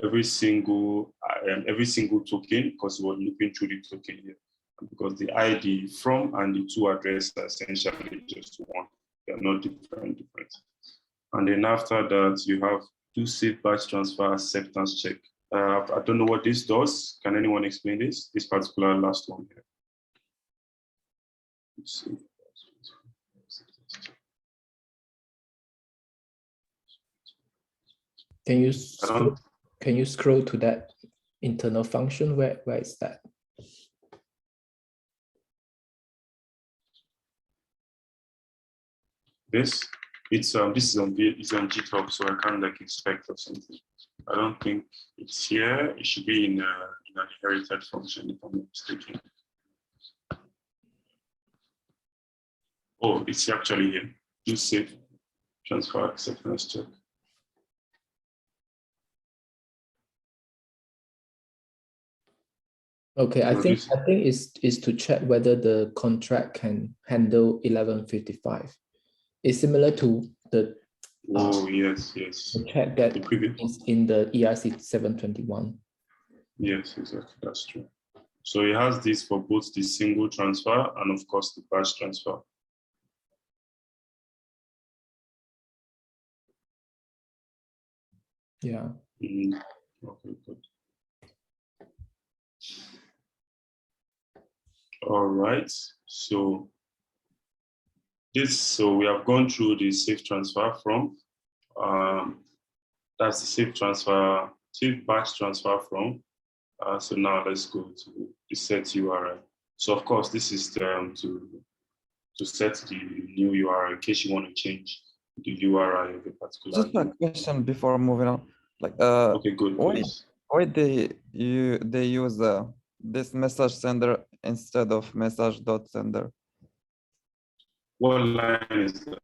token, because we're looping through the token here. Because the ID from and the two addresses are essentially just one. They are not different. And then after that, you have do save batch transfer acceptance check. I don't know what this does. Can anyone explain this? This particular last one here. Let's see. Can you scroll to that internal function? Where is that? this. It's this is on GitHub, so I can't like inspect or something. I don't think it's here. It should be in an inherited function, if I'm not mistaken. Oh, it's actually here. Do save transfer acceptance check. Okay, I think is to check whether the contract can handle 1155. It's similar to the yes. the check that is in the ERC721. Yes, exactly. That's true. So it has this for both the single transfer and of course the batch transfer. Yeah. Okay, good. All right. So we have gone through the safe transfer from. That's the safe batch transfer from. So now let's go to the set URL. So of course, this is to set the new URL in case you want to change the URI of a particular. Just a question before moving on. Like, okay, good. Why they use this message sender instead of message.sender? What line is that?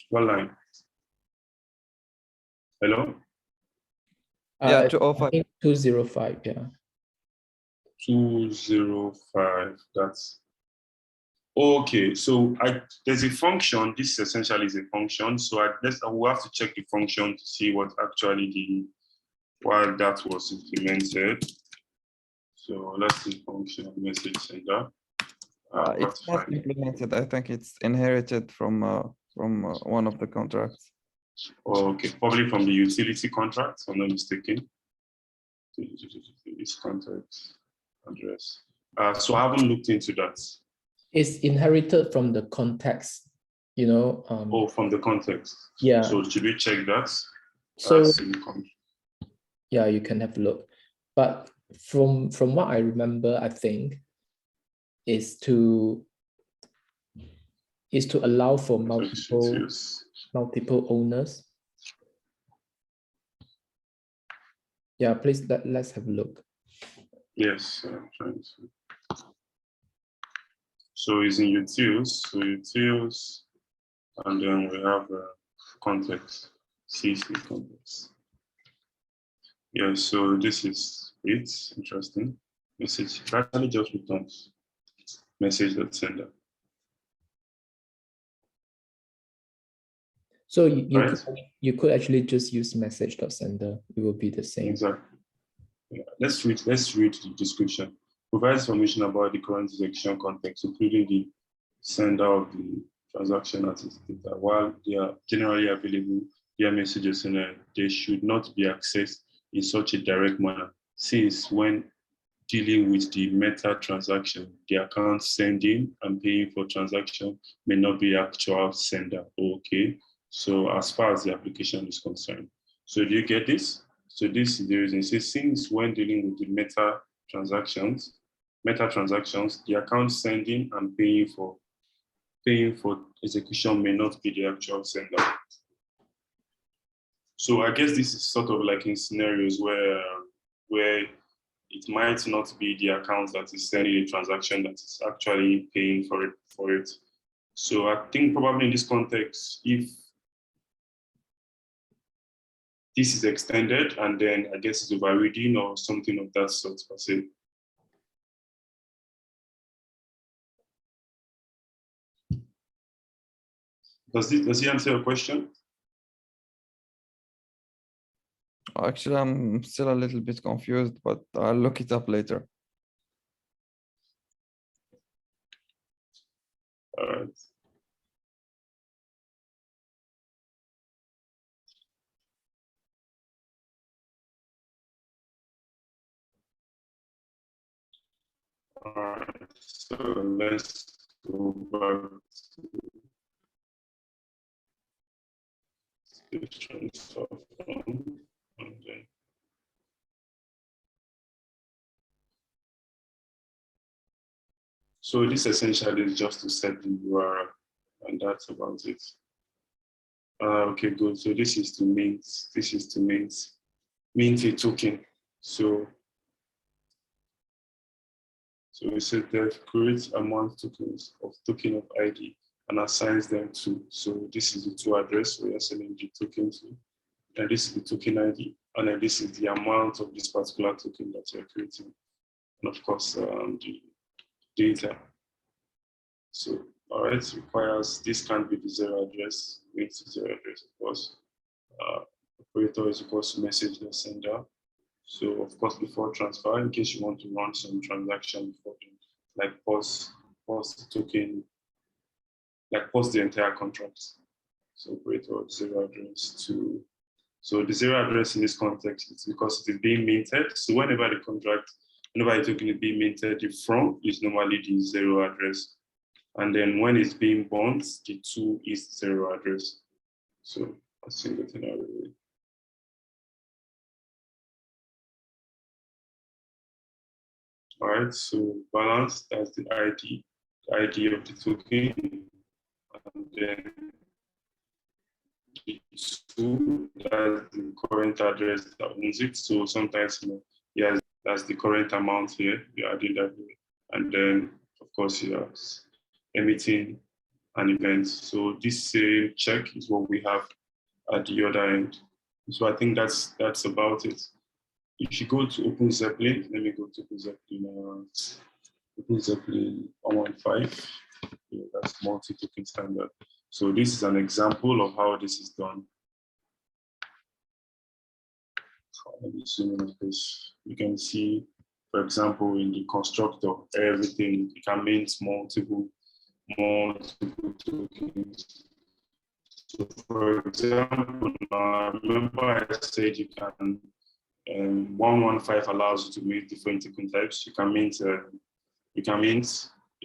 What line? Hello? Yeah, 205. 205, yeah. 205, that's okay. So there's a function. This essentially is a function. So I will have to check the function to see what actually why that was implemented. So let's see function message sender. It's not implemented. I think it's inherited from one of the contracts. Okay, probably from the utility contract, if I'm not mistaken. This contract address. So I haven't looked into that. It's inherited from the context, you know. From the context. Yeah. So should we check that? So yeah, you can have a look. But from what I remember, I think is to allow for multiple owners. Yeah, please let's have a look. Yes, I'm trying to. So it's in utils, and then we have context, CC context. Yeah, so this is it. Interesting. Message actually just returns message.sender. So you could actually just use message.sender. It will be the same. Exactly. Yeah. Let's read the description. Provides information about the current execution context, including the sender of the transaction at its data. While they are generally available via messages, they should not be accessed in such a direct manner, since when dealing with the meta transaction, the account sending and paying for transaction may not be actual sender. Okay. So as far as the application is concerned. So do you get this? So this is the reason. It says, since when dealing with the meta transactions, the account sending and paying for execution may not be the actual sender. So I guess this is sort of like in scenarios where it might not be the account that is sending a transaction that is actually paying for it. So I think probably in this context, if this is extended and then I guess it's overriding or something of that sort per se. Does he answer your question? Actually, I'm still a little bit confused, but I'll look it up later. All right. All right, so let's go back to the transfer from, and then So this essentially is just to set the URL, and that's about it. Okay, good. So this is to mint. This is to mint a token. So we said that creates amount tokens of token of ID and assigns them to. So this is the to address where you're sending the token to. And this is the token ID. And then this is the amount of this particular token that you're creating. And of course, the data. So, all right, it requires, this can't be the zero address, it's the zero address, of course. Operator is equals to message the sender. So, of course, before transfer, in case you want to run some transaction before, like pause the token, like pause the entire contract. So, operator zero address to. So, the zero address in this context is because it is being minted. So, whenever the token is being minted, the from is normally the zero address. And then when it's being bound, the to is zero address. So a single thing out of it. All right, so balance, that's the ID of the token. And then the to, that's the current address that owns it. So sometimes, yes, that's the current amount here. You're adding that here. And then, of course, yes, emitting an event. So this same check is what we have at the other end. So I think that's about it. If you go to Open Zeppelin, let me go to Open Zeppelin. Open Zeppelin 115. Yeah, that's multi-token standard. So this is an example of how this is done. Let me zoom in this. You can see, for example, in the constructor, everything, you can mint multiple tokens. So for example, remember I said you can, 115 allows you to mint different token types. You can mint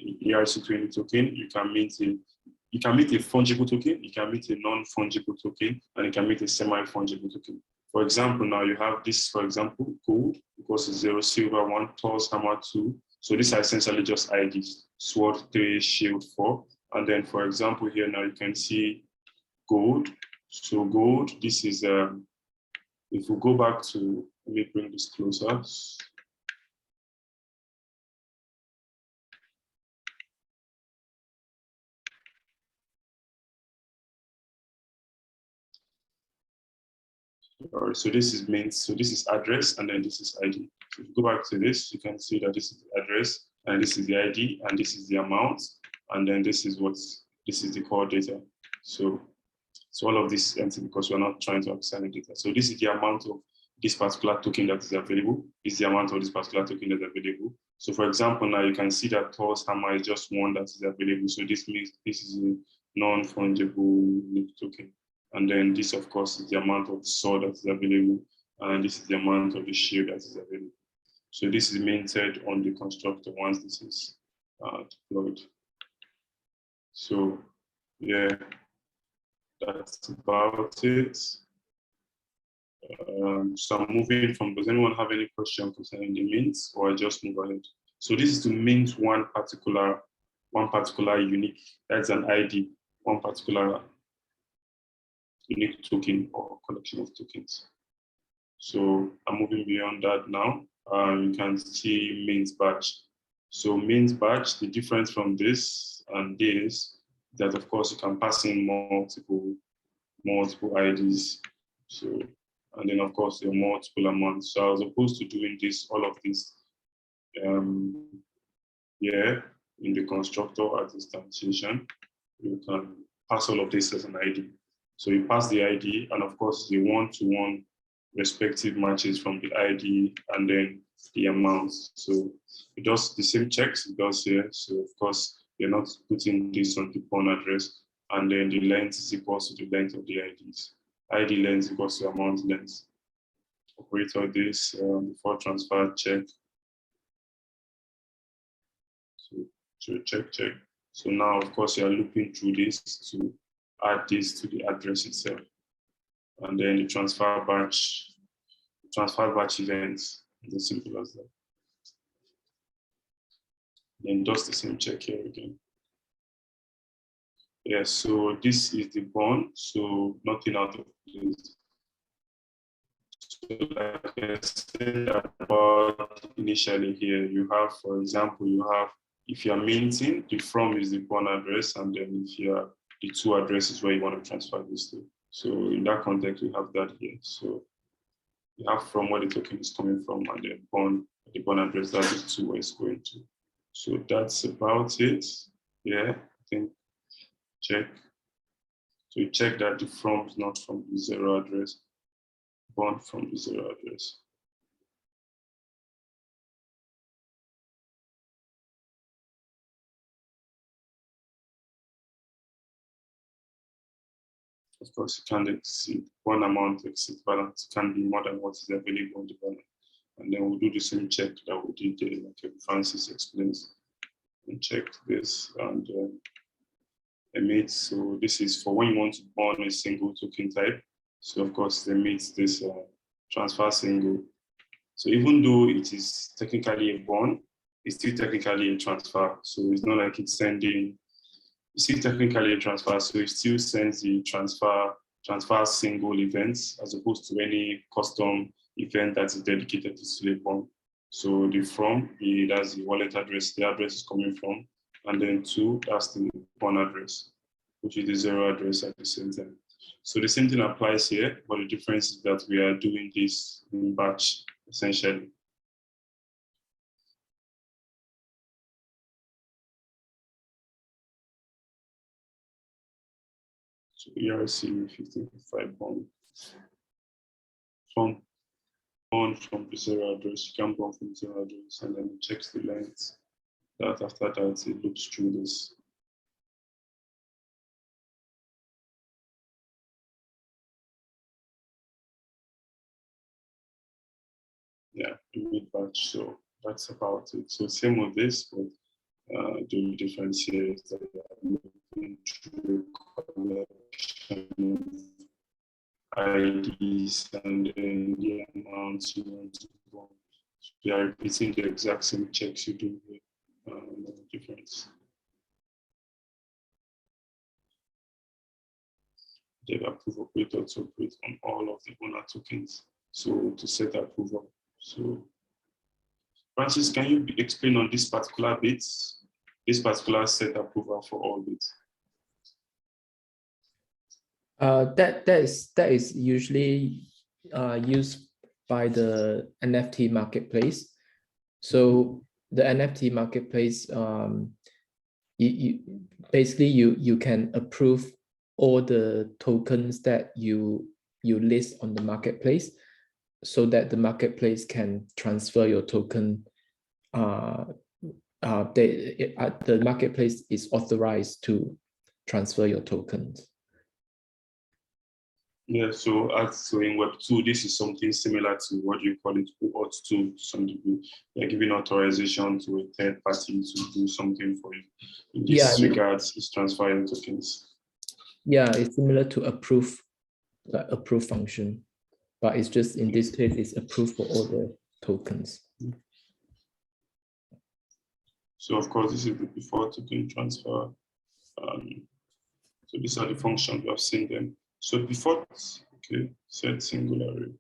ERC20 token, you can mint a fungible token, you can mint a non-fungible token, and you can mint a semi-fungible token. For example, now you have this, for example, gold, because it's 0, silver 1, Taurus, hammer 2. So these are essentially just IDs, sword 3, shield 4. And then, for example, here now you can see gold. So gold, this is, if we go back to, let me bring this closer. All right, so this is mint, so this is address, and then this is ID. So if you go back to this, you can see that this is the address, and this is the ID, and this is the amount, and then this is the core data. So all of this is empty because we're not trying to assign data. So this is the amount of this particular token that is available. This is the amount of this particular token that is available. So for example, now you can see that Taurus hammer is just one that is available. So this means this is a non-fungible token. And then this, of course, is the amount of sword that is available. And this is the amount of the shield that is available. So this is minted on the constructor once this is deployed. So yeah, that's about it. So I'm moving from, does anyone have any question concerning the mints, or I just move ahead? So this is to mint one particular unique, that's an ID, one particular unique token or collection of tokens. So I'm moving beyond that now. You can see mint batch. So mint batch, the difference from this and this, that of course you can pass in multiple IDs. So, and then of course there are multiple amounts. So as opposed to doing this, all of this, here in the constructor at instantiation, you can pass all of this as an ID. So you pass the ID, and of course the one-to-one respective matches from the ID and then the amounts. So it does the same checks it does here. So of course you're not putting this on the pawn address, and then the length is equal to the length of the IDs. ID length equals to amount length. Operator this before transfer check. So check. So now of course you are looping through this to add this to the address itself. And then the transfer batch events is as simple as that. Then does the same check here again. Yeah, so this is the bond, so nothing out of place. So like I said about initially here, you have, for example, you have, if you're minting, the from is the bond address, and then if you're the two addresses where you want to transfer this to. So in that context, we have that here. So you have from where the token is coming from, and then the bond address, that is to where it's going to. So that's about it. Yeah, I think check. So you check that the from is not from the 0 address, bond from the 0 address. Of course, you can't exceed one amount, exceed balance can be more than what is available on the balance. And then we'll do the same check that we did there, like Francis explains. And check this and emit. So this is for when you want to bond a single token type. So of course, it emits this transfer single. So even though it is technically a bond, it's still technically a transfer. So it's not like it's sending. It's still technically a transfer, so it still sends the transfer single events as opposed to any custom event that is dedicated to slave bond. So the from, that's the wallet address, the address is coming from, and then 2, that's the bond address, which is the 0 address at the same time. So the same thing applies here, but the difference is that we are doing this in batch, essentially. So ERC1155 bond from the 0 address, you can bond from the 0 address, and then it checks the length. That after that, it loops through this. Yeah, mid batch. So that's about it. So same with this, but the only difference here is that we are moving through collection IDs and then the amounts you want to bond. So we are repeating the exact same checks you do here. No difference. The approve operator to operate on all of the owner tokens. So to set approval. So Francis, can you explain on this particular bit, this particular set approval for all bits? That is usually used by the NFT marketplace. So the NFT marketplace, you can approve all the tokens that you list on the marketplace, so that the marketplace can transfer your token. The marketplace is authorized to transfer your tokens. Yeah, so in Web 2, this is something similar to what you call it, OAuth 2 to some degree. You're giving authorization to a third party to do something for you. In this regards, it's transferring tokens. Yeah, it's similar to approve function, but it's just in this case, it's approved for all the tokens. So of course, this is the before token transfer. So these are the functions we have seen them. So before, okay, set singular array.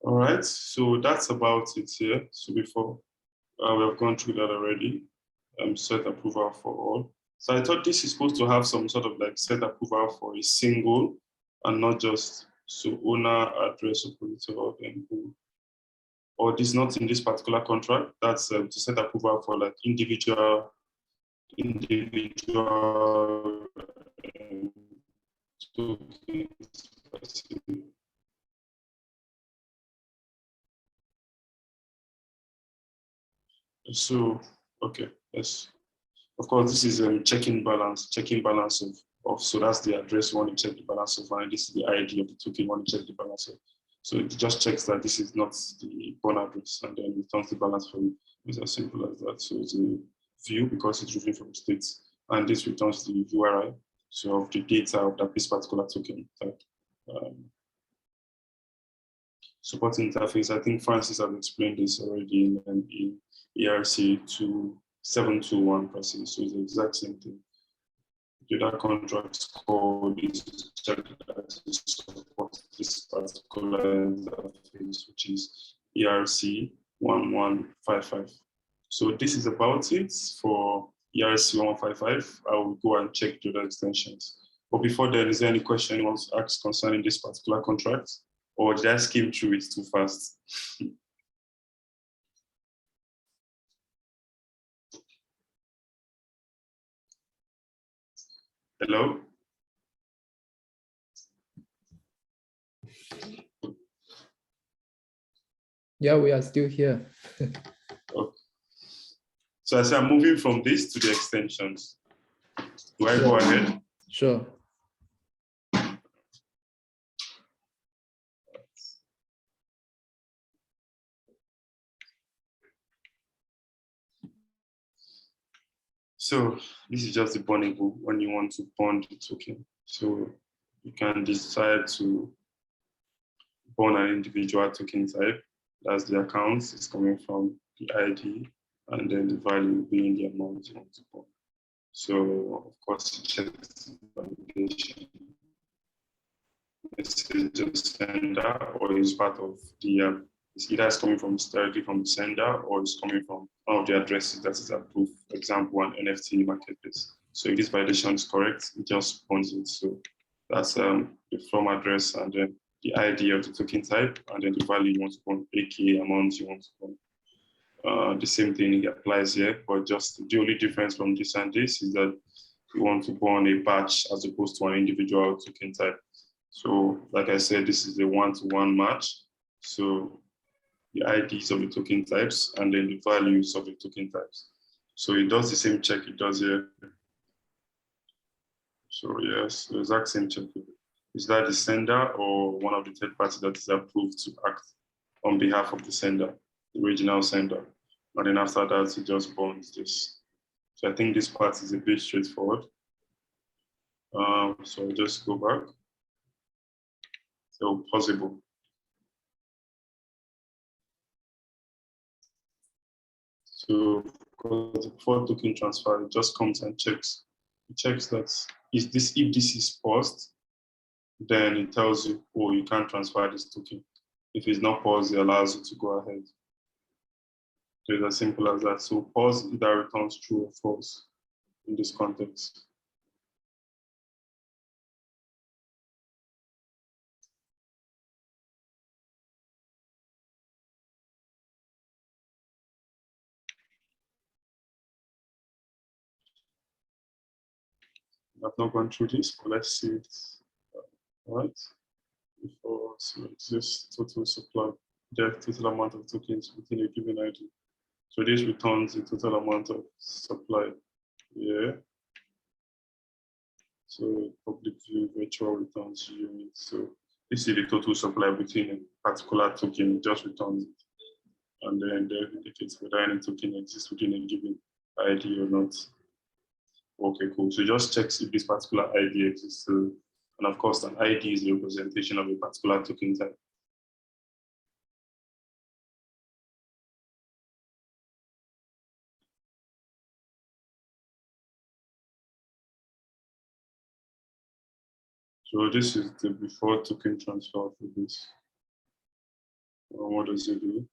All right, so that's about it here. So before, we have gone through that already. Set approval for all. So I thought this is supposed to have some sort of like set approval for a single and not just so owner, address, operator, and who. Or this not in this particular contract. That's to set approval for like individual tokens. So, okay, yes. Of course, this is checking balance of, so that's the address you want to check the balance of, and this is the ID of the token you want to check the balance of. So it just checks that this is not the bond address, and then returns the balance for you. It's as simple as that. So it's a view because it's reading from states, and this returns the URI. so of the data of this particular token type. Support interface, I think Francis has explained this already in ERC721 process, so it's the exact same thing. Data contracts code is to check that it supports this particular interface, which is ERC1155. So this is about it for ERC1155. I will go and check the other extensions. But before then, is there any question anyone wants to ask concerning this particular contract? Or did I skim through it too fast? Hello? Yeah, we are still here. Okay. So I say I'm moving from this to the extensions. Do I go ahead? Sure. So this is just the bondable when you want to bond the token. So you can decide to bond an individual token type. That's the account, it's coming from the ID, and then the value being the amount you want to bond. So of course, check the validation. It's just sender, or is part of the it's either coming from directly from the sender, or it's coming from one of the addresses that is approved. For example, one NFT marketplace. So if this validation is correct, it just bonds it. So that's the from address, and then the ID of the token type, and then the value you want to bond, aka amount you want to bond. The same thing applies here, but just the only difference from this and this is that you want to bond a batch as opposed to an individual token type. So like I said, this is a one-to-one match. So the IDs of the token types and then the values of the token types. So it does the same check it does here. So yes, the exact same check. Is that the sender or one of the third parties that is approved to act on behalf of the sender, the original sender? And then after that, it just bonds this. So I think this part is a bit straightforward. So I'll just go back. So possible. So before token transfer, it just comes and checks. It checks that if this is paused, then it tells you, oh, you can't transfer this token. If it's not paused, it allows you to go ahead. So it's as simple as that. So pause either returns true or false in this context. I've not gone through this, but let's see it. All right. Before, so it's just total supply, the total amount of tokens within a given ID. So this returns the total amount of supply. Yeah. So public view virtual returns unit. So this is the total supply within a particular token, it just returns it. And then there indicates whether any token exists within a given ID or not. Okay, cool. So it just checks if this particular ID exists. So, and of course, an ID is the representation of a particular token type. So this is the before token transfer for this. What does it do?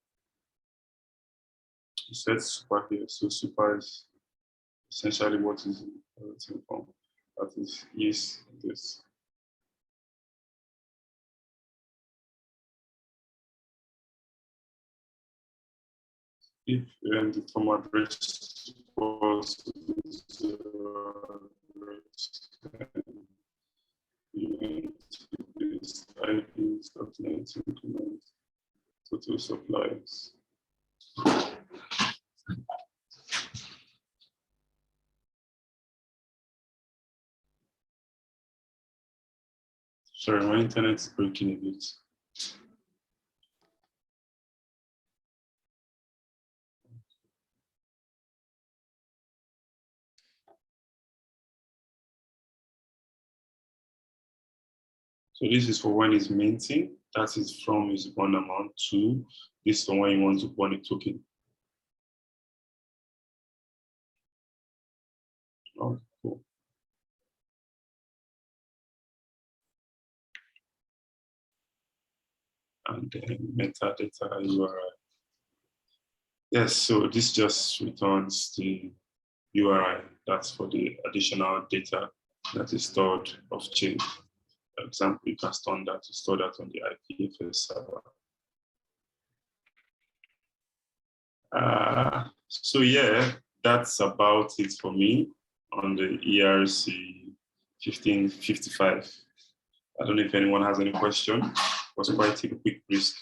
It sets super here. So super is essentially what is in form. That is this. If the form address was this ID subnet increment total supplies. Sorry, my internet's breaking a bit. So this is for when it's minting. That is from is one amount to this is for when you want to burn a token. Oh, cool. And then metadata URI. Yes, so this just returns the URI. That's for the additional data that is stored off chain. For example, you can store that on the IPFS server. So yeah, that's about it for me on the ERC1555. I don't know if anyone has any question. It was quite a quick risk.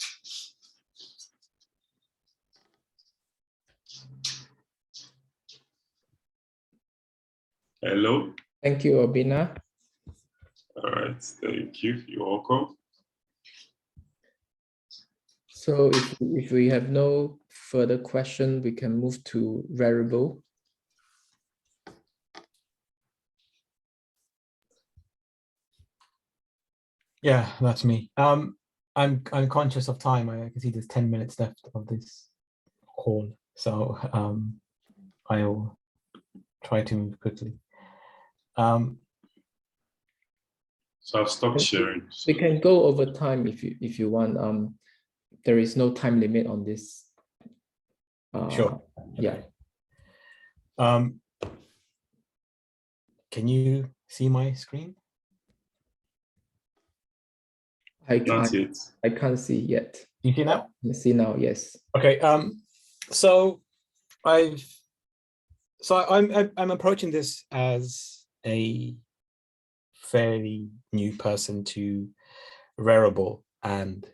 Hello. Thank you, Obina. All right, thank you. You're welcome. So if we have no further question, we can move to Rarible. Yeah, that's me. I'm conscious of time. I can see there's 10 minutes left of this call, so I'll try to move quickly. So I've stopped sharing. We can go over time if you want. There is no time limit on this. Sure. Yeah. Can you see my screen? I Not yet. I can't see yet. You see now? I see now, yes. Okay. So I'm approaching this as a fairly new person to Rarible, and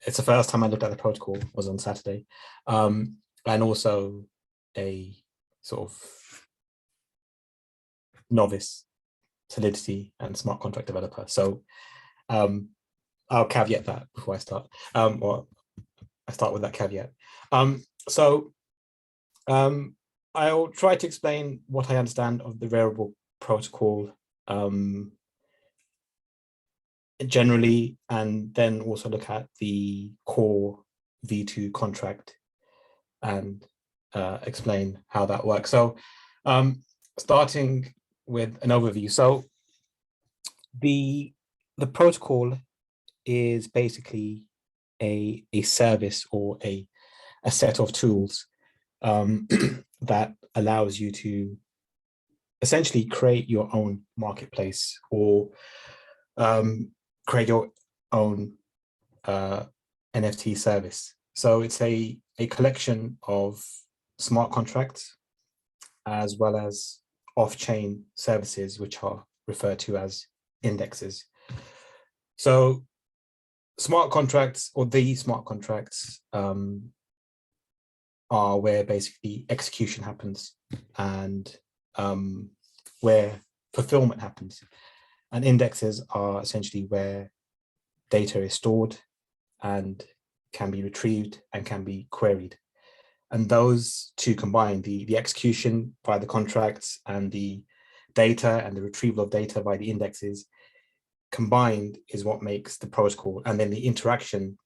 it's the first time I looked at the protocol was on Saturday, and also a sort of novice Solidity and smart contract developer. So I'll caveat that before I start, or I start with that caveat. I'll try to explain what I understand of the Rarible protocol generally, and then also look at the core V2 contract and explain how that works. So starting with an overview. So the protocol is basically a service or a set of tools that allows you to essentially create your own marketplace or create your own NFT service. So it's a collection of smart contracts as well as off-chain services, which are referred to as indexes. So smart contracts, or the smart contracts, are where basically execution happens and where fulfillment happens. And indexes are essentially where data is stored and can be retrieved and can be queried. And those two combined, the execution by the contracts and the data and the retrieval of data by the indexes combined is what makes the protocol. And then the interaction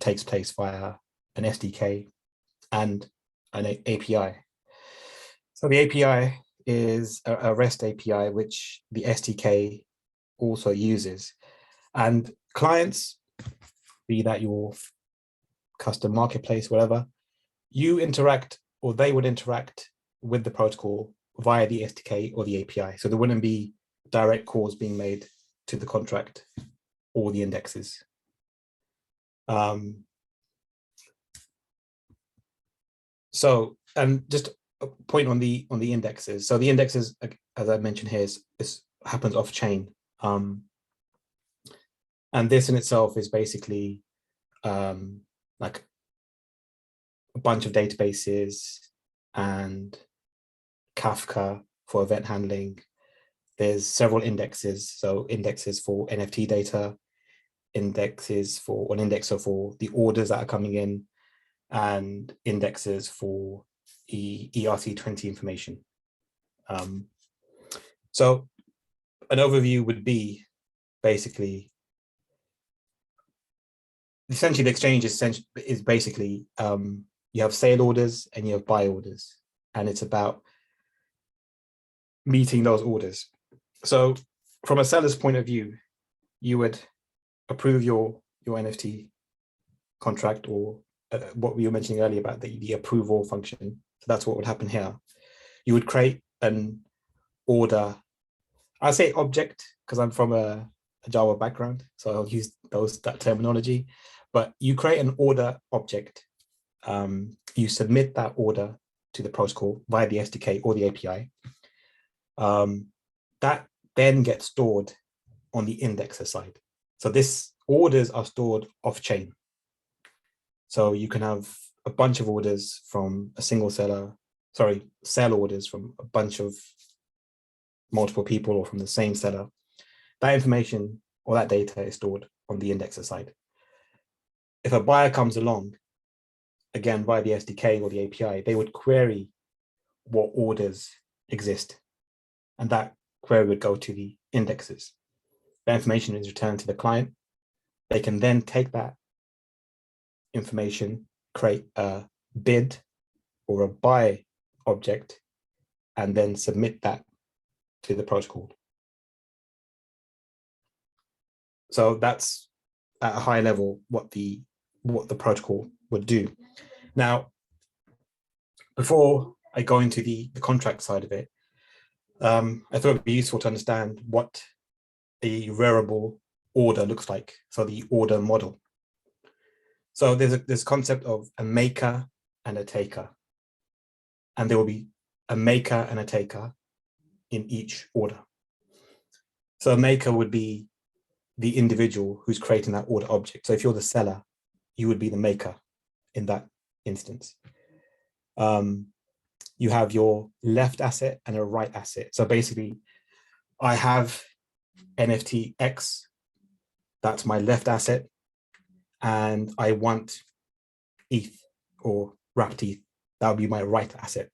takes place via an SDK and an API. So the API is a REST API, which the SDK also uses. And clients, be that your custom marketplace, whatever, you interact, or they would interact with the protocol via the SDK or the API. So there wouldn't be direct calls being made to the contract or the indexes. So, and just a point on the indexes. So the indexes, as I mentioned here, this happens off chain. And this in itself is basically like a bunch of databases and Kafka for event handling. There's several indexes. So indexes for NFT data, indexes for an indexer for the orders that are coming in, and indexes for the ERC20 information. So an overview would be basically, essentially the exchange is basically, you have sale orders and you have buy orders, and it's about meeting those orders. So from a seller's point of view, you would approve your NFT contract, or what we were mentioning earlier about the approval function. So that's what would happen here. You would create an order. I say object because I'm from a Java background, so I'll use that terminology. But you create an order object. You submit that order to the protocol via the SDK or the API. That then gets stored on the indexer side. So this orders are stored off chain. So you can have a bunch of orders from a single seller, sell orders from a bunch of multiple people or from the same seller. That information or that data is stored on the indexer side. If a buyer comes along, again, via the SDK or the API, they would query what orders exist. And that query would go to the indexes. That information is returned to the client. They can then take that information, create a bid or a buy object, and then submit that to the protocol. So that's at a high level what the protocol would do. Now, before I go into the contract side of it, I thought it'd be useful to understand what a Rarible order looks like. So the order model. So there's this concept of a maker and a taker, and there will be a maker and a taker in each order. So a maker would be the individual who's creating that order object. So if you're the seller, you would be the maker in that instance. You have your left asset and a right asset. So basically, I have NFT X, that's my left asset, and I want ETH or wrapped ETH, that would be my right asset.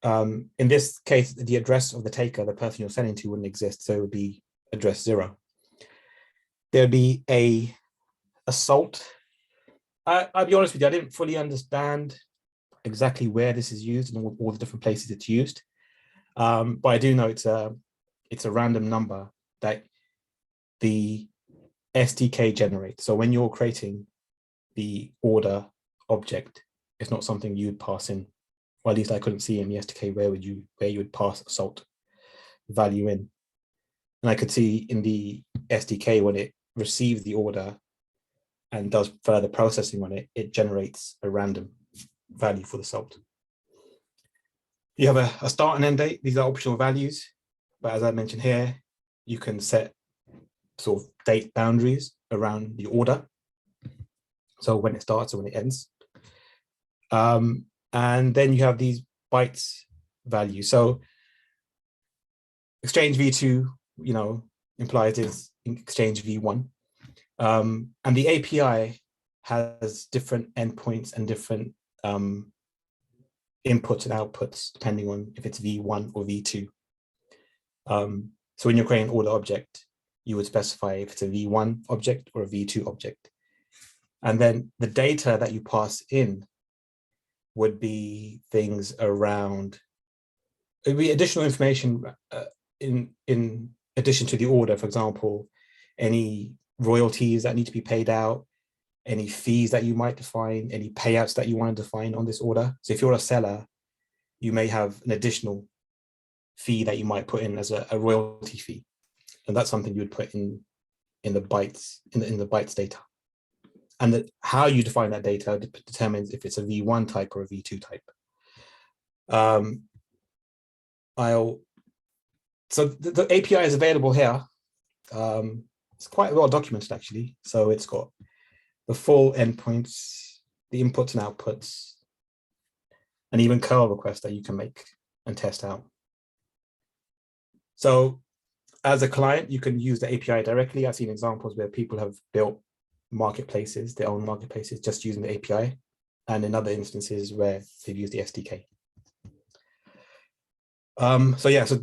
In this case, the address of the taker, the person you're selling to, wouldn't exist, so it would be address 0. There'd be a salt. I'll be honest with you, I didn't fully understand exactly where this is used and all the different places it's used. But I do know it's a random number that the SDK generates. So when you're creating the order object, it's not something you'd pass in, or at least I couldn't see in the SDK where you would pass a salt value in. And I could see in the SDK when it receives the order and does further processing on it, it generates a random value for the salt. You have a start and end date. These are optional values, but as I mentioned here, you can set sort of date boundaries around the order. So when it starts or when it ends. And then you have these bytes values. So ExchangeV2, implies is ExchangeV1. And the API has different endpoints and different inputs and outputs, depending on if it's V1 or V2. So when you're creating an order object, you would specify if it's a V1 object or a V2 object. And then the data that you pass in would be things around, it would be additional information in addition to the order. For example, any royalties that need to be paid out, any fees that you might define, any payouts that you want to define on this order. So if you're a seller, you may have an additional fee that you might put in as a royalty fee. And that's something you would put in the bytes, in the bytes data. And how you define that data determines if it's a V1 type or a V2 type. So the API is available here. It's quite well documented actually. So it's got the full endpoints, the inputs and outputs, and even curl requests that you can make and test out. So as a client, you can use the API directly. I've seen examples where people have built marketplaces, their own marketplaces, just using the API, and in other instances where they've used the SDK.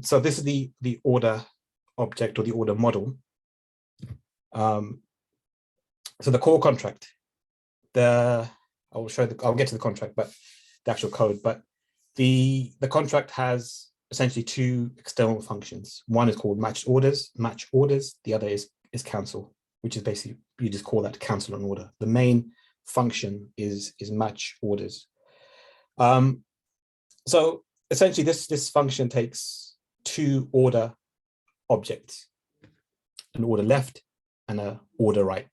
So this is the order object or the order model. So the core contract, I'll get to the contract, but the actual code, but the contract has essentially two external functions. One is called match orders. The other is cancel, which is basically, you just call that cancel an order. The main function is match orders. So essentially this function takes two order objects, an order left and an order right.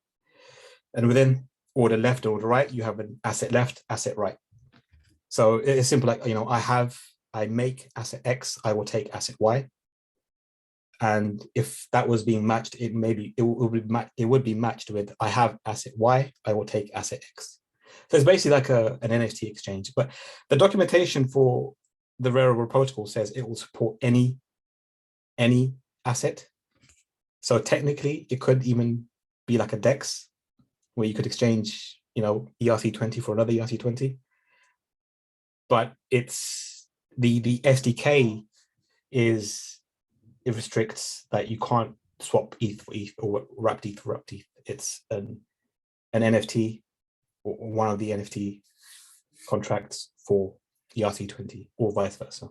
And within order left, order right, you have an asset left, asset right. So it's simple, like, you know, I make asset X, I will take asset Y. And if that was being matched, it would be matched with I have asset Y, I will take asset X. So it's basically like an NFT exchange. But the documentation for the Rarible protocol says it will support any asset. So technically, it could even be like a DEX, where you could exchange, you know, ERC20 for another ERC20. But it's the SDK it restricts that you can't swap ETH for ETH or wrapped ETH for wrapped ETH. It's an NFT or one of the NFT contracts for ERC20 or vice versa.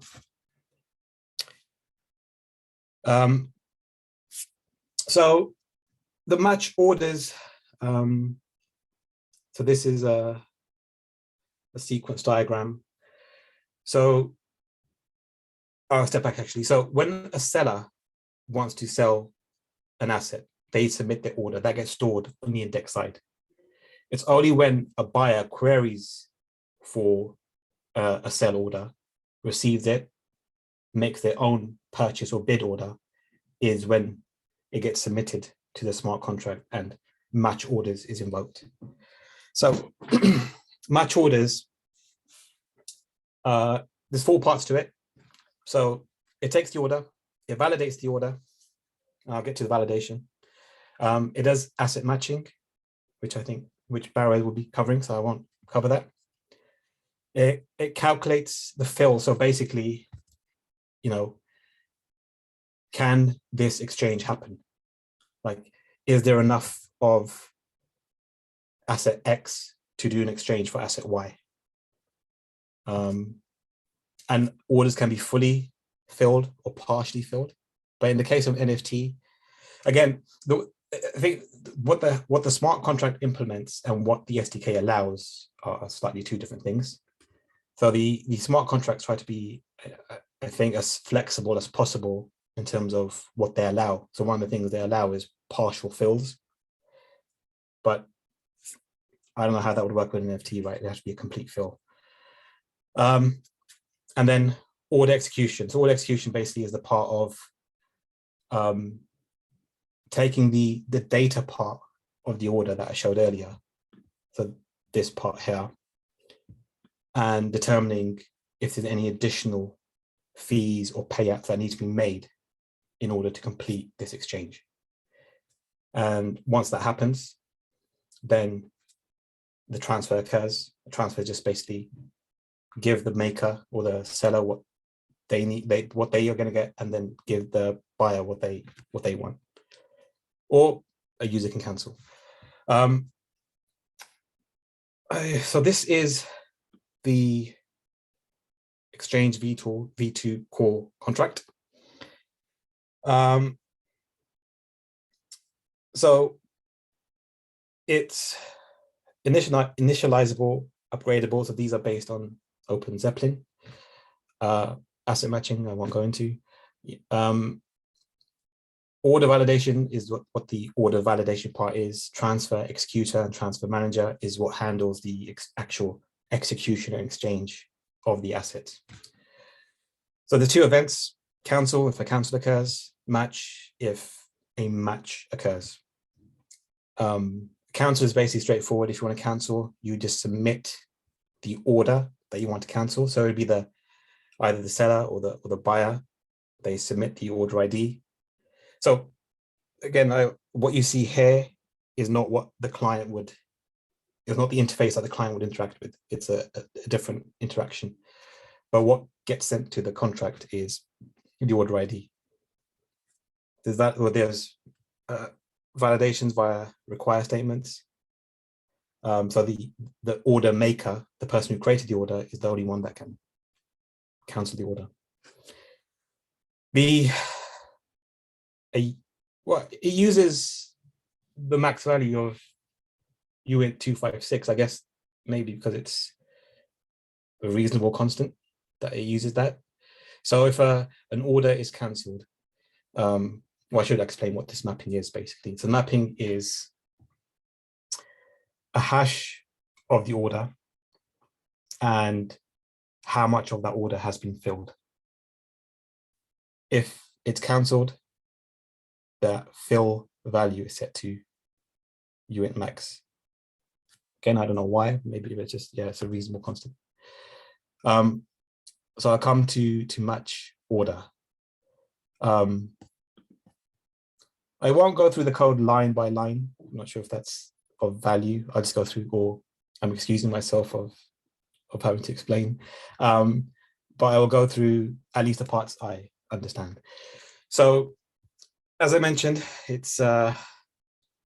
So the match orders, so this is a sequence diagram. So I'll step back actually. So when a seller wants to sell an asset, they submit their order that gets stored on the index side. It's only when a buyer queries for a sell order, receives it, makes their own purchase or bid order, is when it gets submitted to the smart contract and match orders is invoked. So match orders, there's four parts to it. So it takes the order, it validates the order. I'll get to the validation. It does asset matching, which Barry will be covering, so I won't cover that. It calculates the fill. So basically, you know, can this exchange happen? Like, is there enough of asset X to do an exchange for asset Y? And orders can be fully filled or partially filled. But in the case of NFT, again, I think what the smart contract implements and what the SDK allows are slightly two different things. So the smart contracts try to be, I think, as flexible as possible in terms of what they allow. So one of the things they allow is partial fills. But I don't know how that would work with an NFT, right? It has to be a complete fill. And then order execution. So order execution basically is the part of taking the data part of the order that I showed earlier, so this part here, and determining if there's any additional fees or payouts that need to be made in order to complete this exchange. And once that happens, then the transfer occurs. The transfer just basically give the maker or the seller what they need, what they are going to get, and then give the buyer what they want, or a user can cancel. So this is the ExchangeV2Core contract. So it's initializable, upgradable. So these are based on Open Zeppelin. Asset matching, I won't go into. Order validation is what the order validation part is. Transfer executor and transfer manager is what handles the actual execution and exchange of the assets. So the two events: cancel if a cancel occurs, match if a match occurs. Cancel is basically straightforward. If you want to cancel, you just submit the order that you want to cancel. So it'd be either the seller or the buyer. They submit the order ID. So again, what you see here is not what the client would, it's not the interface that the client would interact with. It's a different interaction. But what gets sent to the contract is the order ID. There's that, or there's validations via require statements. So the order maker, the person who created the order, is the only one that can cancel the order. Well, it uses the max value of uint256, I guess, maybe because it's a reasonable constant that it uses that. So if an order is cancelled, well, I should explain what this mapping is basically. So mapping is a hash of the order and how much of that order has been filled. If it's cancelled, the fill value is set to uint max. Again, I don't know why, maybe it's just, yeah, it's a reasonable constant. So I'll come to match order. I won't go through the code line by line. I'm not sure if that's of value. I'll just go through, or I'm excusing myself of having to explain. But I will go through at least the parts I understand. So as I mentioned, it's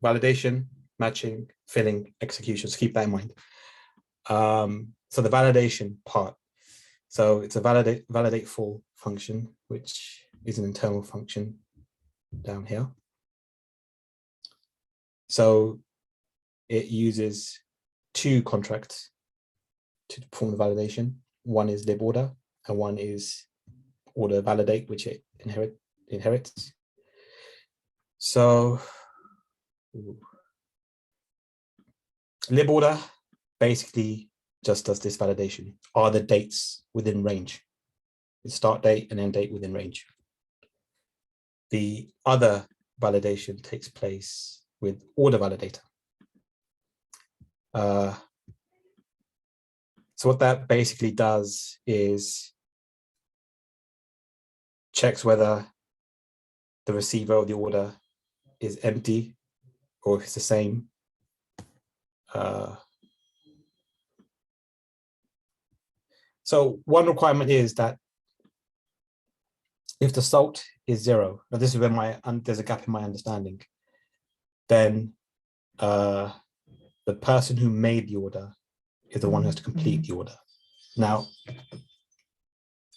validation, matching, filling, execution. So keep that in mind. So the validation part. So it's a validate full function, which is an internal function down here. So it uses two contracts to perform the validation. One is lib order and one is order validate, which it inherits. So lib order basically just does this validation. Are the dates within range? The start date and end date within range. The other validation takes place with order validator. So what that basically does is checks whether the receiver of the order is empty or if it's the same. So one requirement is that if the salt is 0, now this is where there's a gap in my understanding, then the person who made the order is the one who has to complete the order. Now,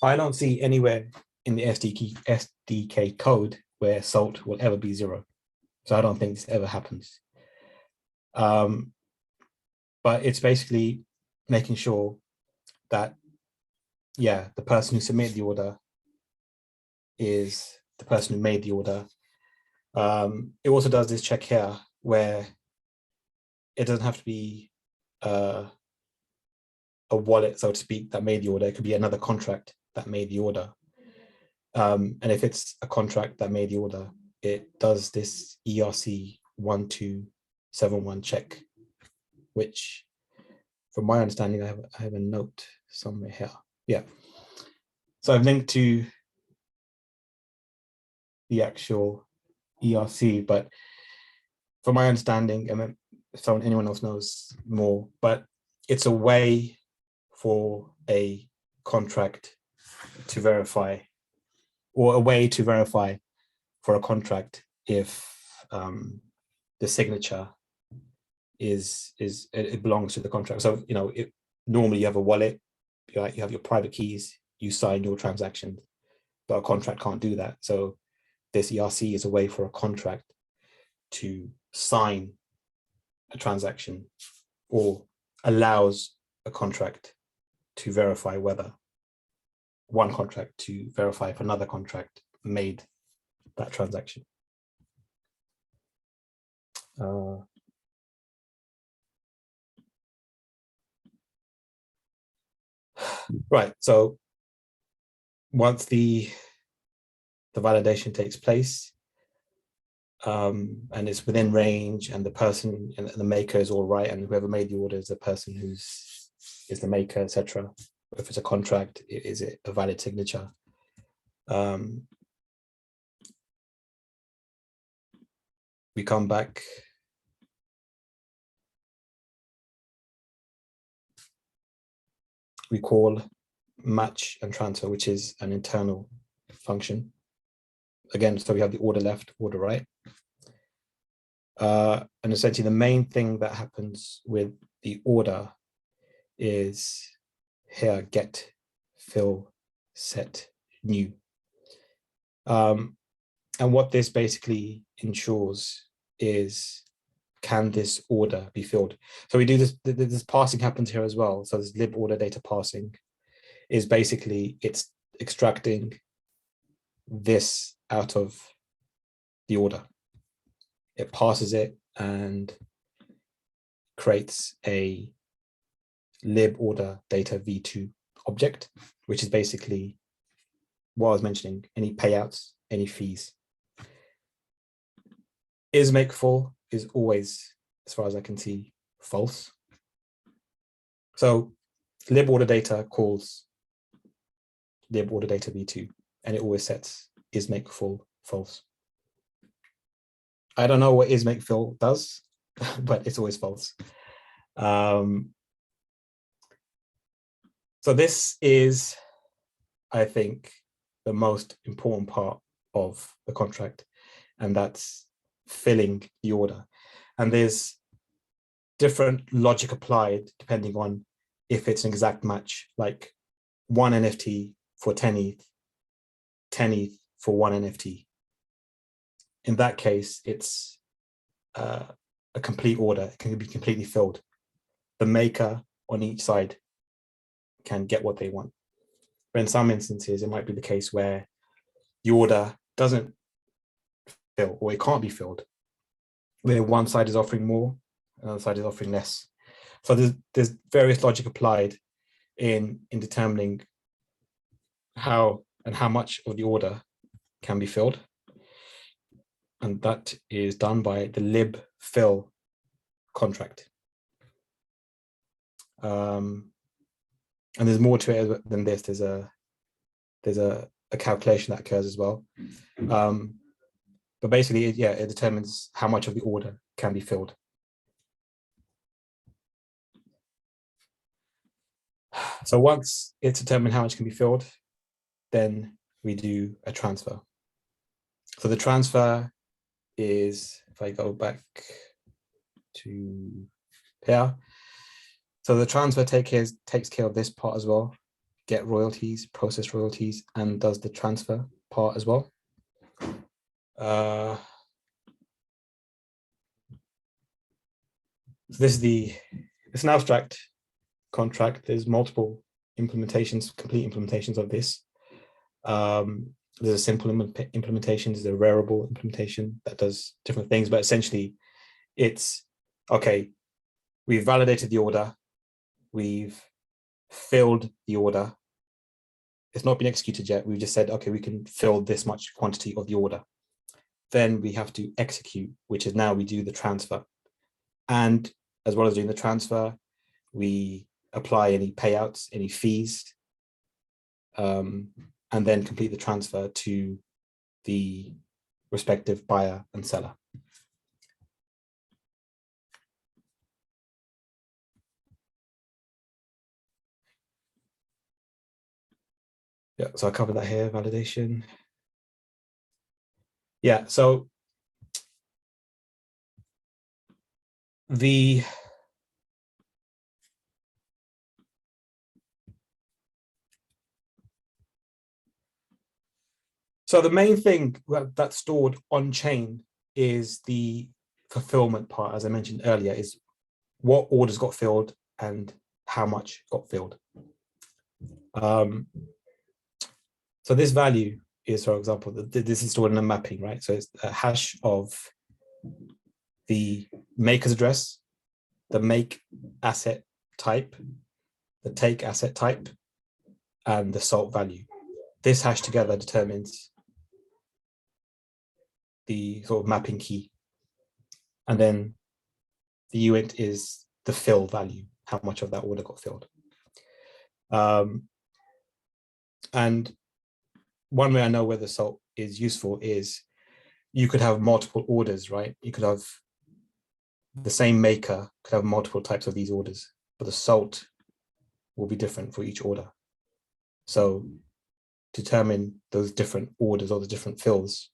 I don't see anywhere in the SDK code where salt will ever be 0. So I don't think this ever happens. But it's basically making sure that, yeah, the person who submitted the order is the person who made the order. It also does this check here where it doesn't have to be a wallet, so to speak, that made the order. It could be another contract that made the order. And if it's a contract that made the order, it does this ERC1271 check, which from my understanding, I have a note somewhere here. Yeah. So I've linked to the actual ERC, but from my understanding, and if anyone else knows more, but it's a way for a contract to verify, or a way to verify for a contract if the signature it belongs to the contract. So normally you have a wallet, you have your private keys, you sign your transaction, but a contract can't do that. So this ERC is a way for a contract to sign a transaction, or allows a contract to verify whether one contract to verify if another contract made that transaction. Right, so once the validation takes place, and it's within range, and the person and the maker is all right, and whoever made the order is the person is the maker, etc. If it's a contract, is it a valid signature? We come back. We call match and transfer, which is an internal function. again, so we have the order left, order right. And essentially the main thing that happens with the order is here, get, fill, set, new. And what this basically ensures is, can this order be filled? So we do this parsing happens here as well. So this lib order data parsing is basically, it's extracting this out of the order. It parses it and creates a lib order data v2 object, which is basically what I was mentioning, any payouts, any fees. Is make full is always, as far as I can see, false. So lib order data calls lib order data v2, and it always sets is make full false. I don't know what is make full does, but it's always false. So this is, I think, the most important part of the contract, and that's filling the order. And there's different logic applied depending on if it's an exact match, like 1 NFT for 10 ETH, 10 ETH for 1 NFT. In that case, it's a complete order. It can be completely filled. The maker on each side can get what they want. But in some instances, it might be the case where the order doesn't fill, or it can't be filled, where one side is offering more, another side is offering less. So there's various logic applied in determining how and how much of the order can be filled. And that is done by the lib fill contract. And there's more to it than this. There's a calculation that occurs as well. But basically, it determines how much of the order can be filled. So once it's determined how much can be filled, then we do a transfer. So the transfer is, if I go back to here, so the transfer takes care of this part as well, get royalties, process royalties, and does the transfer part as well. So this is it's an abstract contract. There's multiple implementations, complete implementations of this. There's a simple implementation, there's a Rarible implementation that does different things, but essentially it's, okay, we've validated the order, we've filled the order, it's not been executed yet, we've just said, okay, we can fill this much quantity of the order. Then we have to execute, which is now we do the transfer. And as well as doing the transfer, we apply any payouts, any fees, and then complete the transfer to the respective buyer and seller. Yeah, so I covered that here, validation. Yeah, so the main thing that's stored on chain is the fulfillment part, as I mentioned earlier, is what orders got filled and how much got filled. So this value is, for example, this is stored in a mapping, right? So it's a hash of the maker's address, the make asset type, the take asset type, and the salt value. This hash together determines the sort of mapping key. And then the uint is the fill value, how much of that order got filled. And one way I know where the salt is useful is you could have multiple orders, right? You could have the same maker could have multiple types of these orders, but the salt will be different for each order. So determine those different orders or the different fills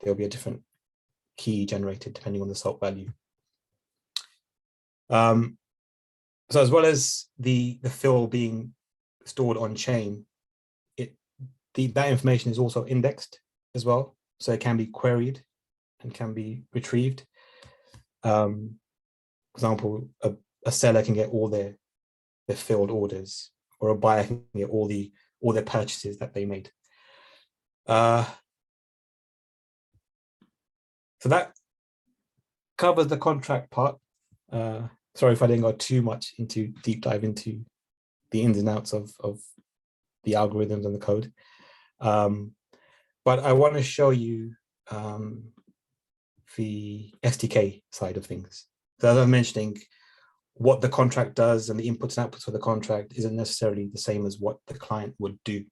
there'll be a different key generated depending on the salt value. So as well as the fill being stored on chain, that information is also indexed as well. So it can be queried and can be retrieved. For example, a seller can get all their filled orders, or a buyer can get all their purchases that they made. So that covers the contract part. Sorry if I didn't go too much into deep dive into the ins and outs of the algorithms and the code. But I want to show you the SDK side of things. So as I'm mentioning, what the contract does and the inputs and outputs for the contract isn't necessarily the same as what the client would do.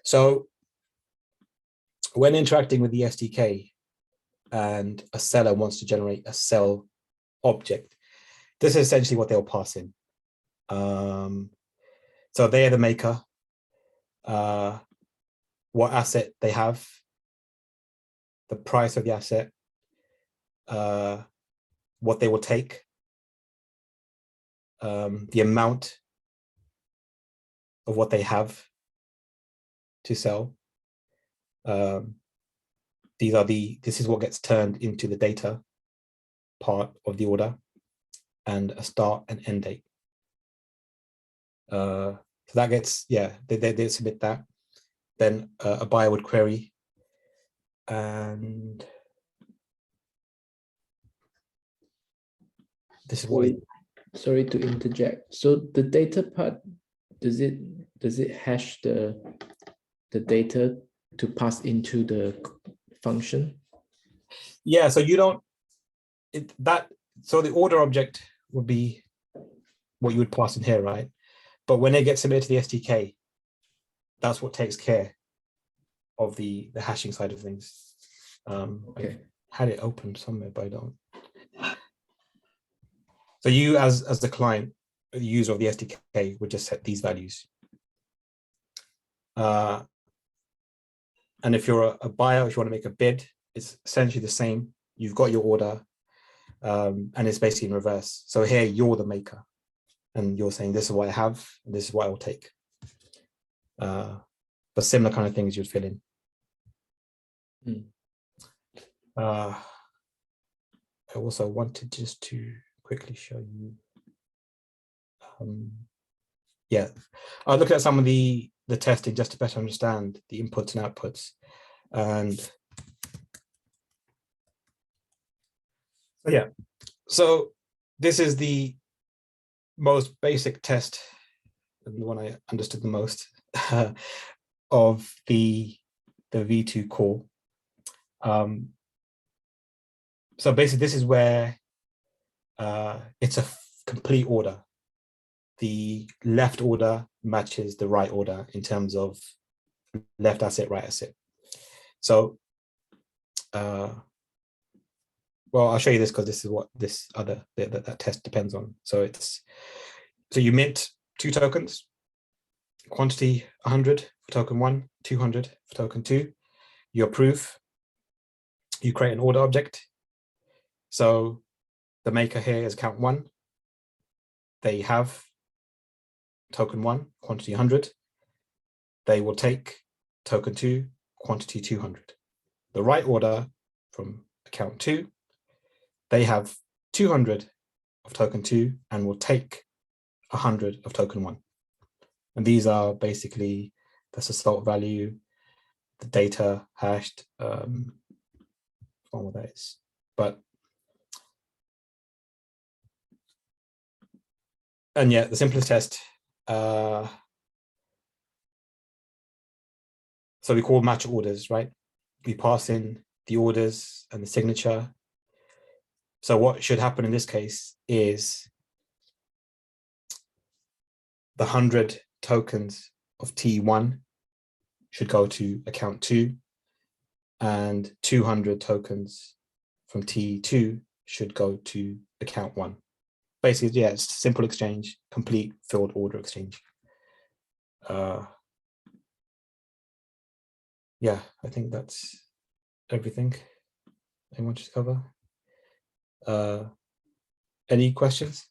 So when interacting with the SDK and a seller wants to generate a sell object, this is essentially what they'll pass in. So they are the maker, what asset they have, the price of the asset, what they will take, the amount of what they have to sell. This is what gets turned into the data part of the order, and a start and end date. So that gets, they submit that. Then a buyer would query, and this is what. Sorry to interject. So the data part, does it hash the data to pass into the function? Yeah, so you don't, so the order object would be what you would pass in here, right? But when it gets submitted to the SDK, that's what takes care of the hashing side of things. Okay. I had it open somewhere, but I don't. So you as the client, the user of the SDK, would just set these values. And if you're a buyer, if you want to make a bid, it's essentially the same. You've got your order, and it's basically in reverse. So here you're the maker, and you're saying this is what I have, and this is what I will take. But similar kind of things you'd fill in. I also wanted just to quickly show you. I'll look at some of the testing just to better understand the inputs and outputs. And so this is the most basic test, and the one I understood the most, of the V2Core. So basically this is where it's a complete order. The left order matches the right order in terms of left asset, right asset. So, well, I'll show you this because this is what this other that test depends on. So you mint 2 tokens, quantity 100 for token 1, 200 for token 2. You approve. You create an order object. So the maker here is account 1. They have token 1, quantity 100. They will take token 2, quantity 200. The right order from account 2, they have 200 of token 2 and will take 100 of token 1. And these are basically the salt value, the data hashed, I don't know what that is, but and yeah, the simplest test. So we call match orders, right? We pass in the orders and the signature. So what should happen in this case is the 100 tokens of T1 should go to account 2, and 200 tokens from T2 should go to account 1. Basically, yeah, it's simple exchange, complete filled order exchange. Yeah, I think that's everything I wanted to cover. Any questions?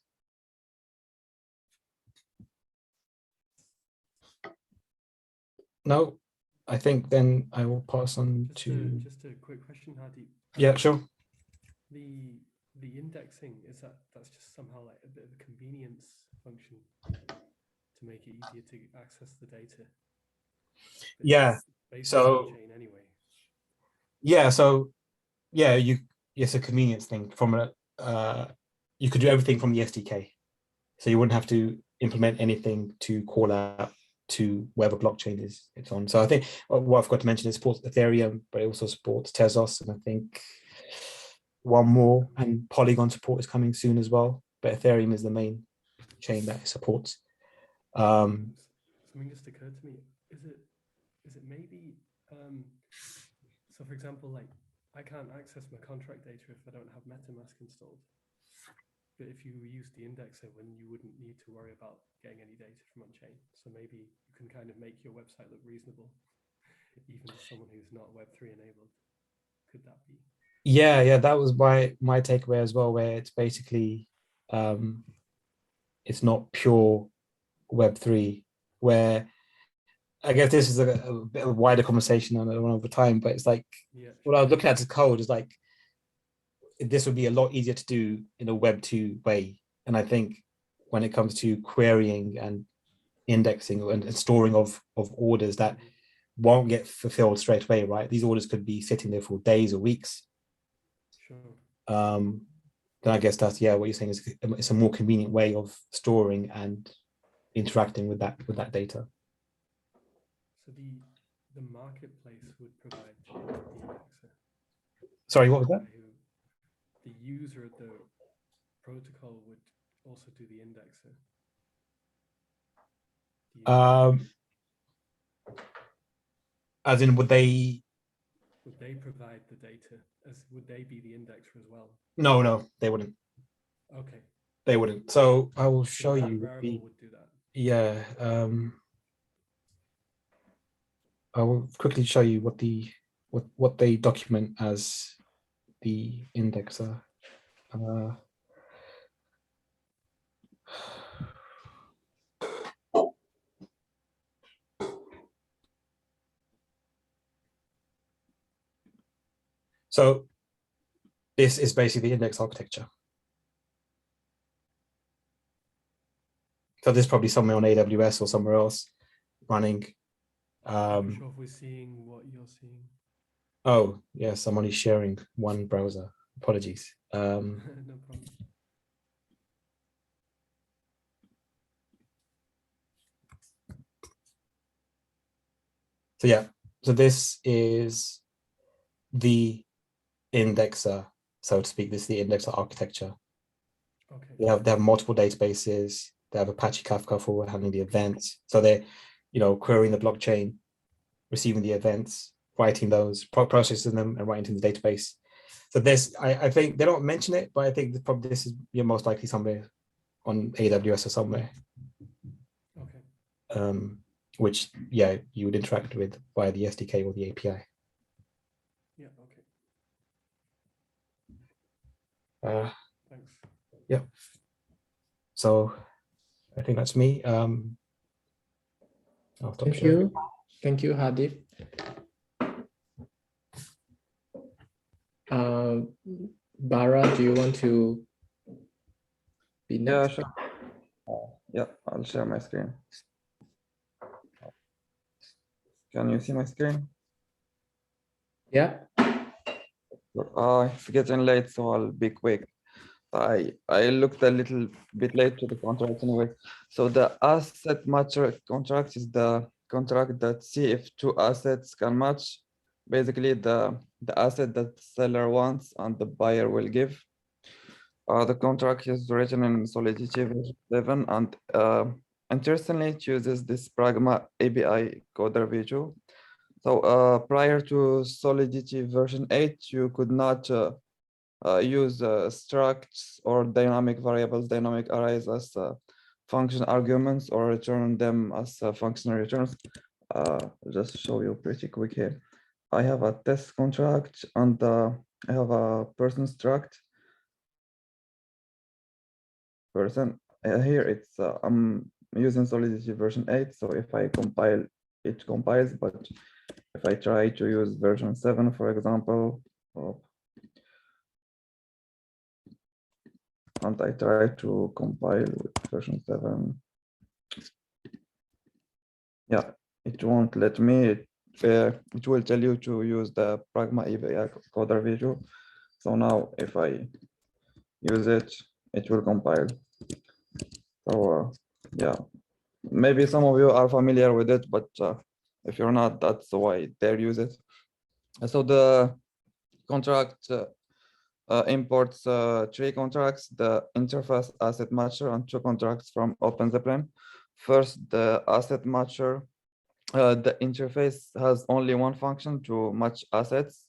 No, I think then I will pass on to. Just a quick question, Hadi. Yeah, sure. The indexing, that's just somehow like a bit of a convenience function to make it easier to access the data. But Yeah. So chain anyway. Yeah. So yeah, it's a convenience thing from you could do everything from the SDK. So you wouldn't have to implement anything to call out to whatever blockchain it's on. So I think what I've got to mention is supports Ethereum, but it also supports Tezos, and I think one more, and Polygon support is coming soon as well. But Ethereum is the main chain that it supports. Something just occurred to me. Is it maybe so for example, like I can't access my contract data if I don't have MetaMask installed. But if you use the indexer, when you wouldn't need to worry about getting any data from on-chain. So maybe you can kind of make your website look reasonable, even to someone who's not Web3 enabled. Could that be? Yeah, that was my takeaway as well, where it's basically it's not pure Web3, where I guess this is a bit of a wider conversation on over time, but it's like what I was looking at the code is like this would be a lot easier to do in a Web 2 way. And I think when it comes to querying and indexing and storing of orders that won't get fulfilled straight away, right? These orders could be sitting there for days or weeks. Sure. Then I guess that's what you're saying is it's a more convenient way of storing and interacting with that data. So the marketplace would provide the indexer. Sorry, what was that? The user of the protocol would also do the indexer. As in, would they provide the data? Would they be the indexer as well? No, they wouldn't. Okay. They wouldn't. So I will show you. Rarible would do that. Yeah. I will quickly show you what they document as the indexer. So this is basically the index architecture. So this is probably somewhere on AWS or somewhere else running. I'm sure if we're seeing what you're seeing. Oh, yes, I'm only sharing one browser. Apologies. No problem. So yeah, so this is the indexer, so to speak. This is the indexer architecture. Okay. They have multiple databases. They have Apache Kafka for handling the events. So they're, querying the blockchain, receiving the events, writing those, processing them, and writing to the database. So this, I think they don't mention it, but I think this is most likely somewhere on AWS or somewhere. Okay. Which you would interact with via the SDK or the API. Yeah. Okay. Thanks. Yeah. So I think that's me. I'll stop sharing. Thank you, Hadi. Bara, do you want to be next? Yeah, sure. Yeah, I'll share my screen. Can you see my screen? Yeah. It's getting late, so I'll be quick. I looked a little bit late to the contract anyway. So the asset matcher contract is the contract that see if two assets can match. Basically, the asset that the seller wants and the buyer will give. The contract is written in Solidity version 7, and interestingly, it uses this Pragma API coder v2. So prior to Solidity version 8, you could not use structs or dynamic variables, dynamic arrays as function arguments or return them as function returns. I'll just show you pretty quick here. I have a test contract and I have a person struct. Person here it's I'm using Solidity version 8, so if I compile, it compiles, but if I try to use version 7, for example, and I try to compile with version 7, yeah, it won't let me. It will tell you to use the Pragma EVA coder video. So now if I use it, it will compile. So yeah, maybe some of you are familiar with it, but if you're not, that's why they use it. So the contract imports 3 contracts, the interface asset matcher, and 2 contracts from OpenZeppelin. First, the asset matcher. The interface has only one function to match assets,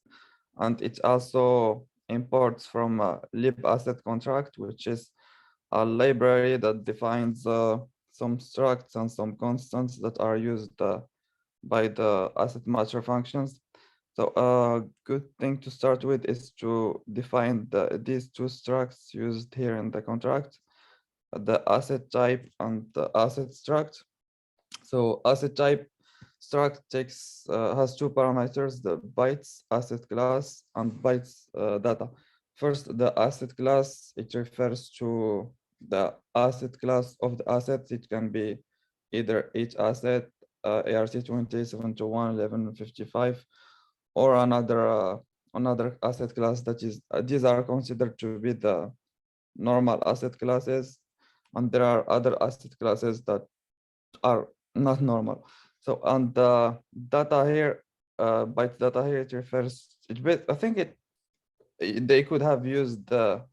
and it also imports from a lib asset contract, which is a library that defines some structs and some constants that are used by the asset matcher functions. So a good thing to start with is to define these 2 structs used here in the contract, the asset type and the asset struct. So asset type struct has 2 parameters, the bytes asset class and bytes data. First, the asset class, it refers to the asset class of the assets. It can be either each asset, ERC721, 1155, or another asset class that is, these are considered to be the normal asset classes, and there are other asset classes that are not normal. So, and the data here, byte data here, it refers, I think they could have used the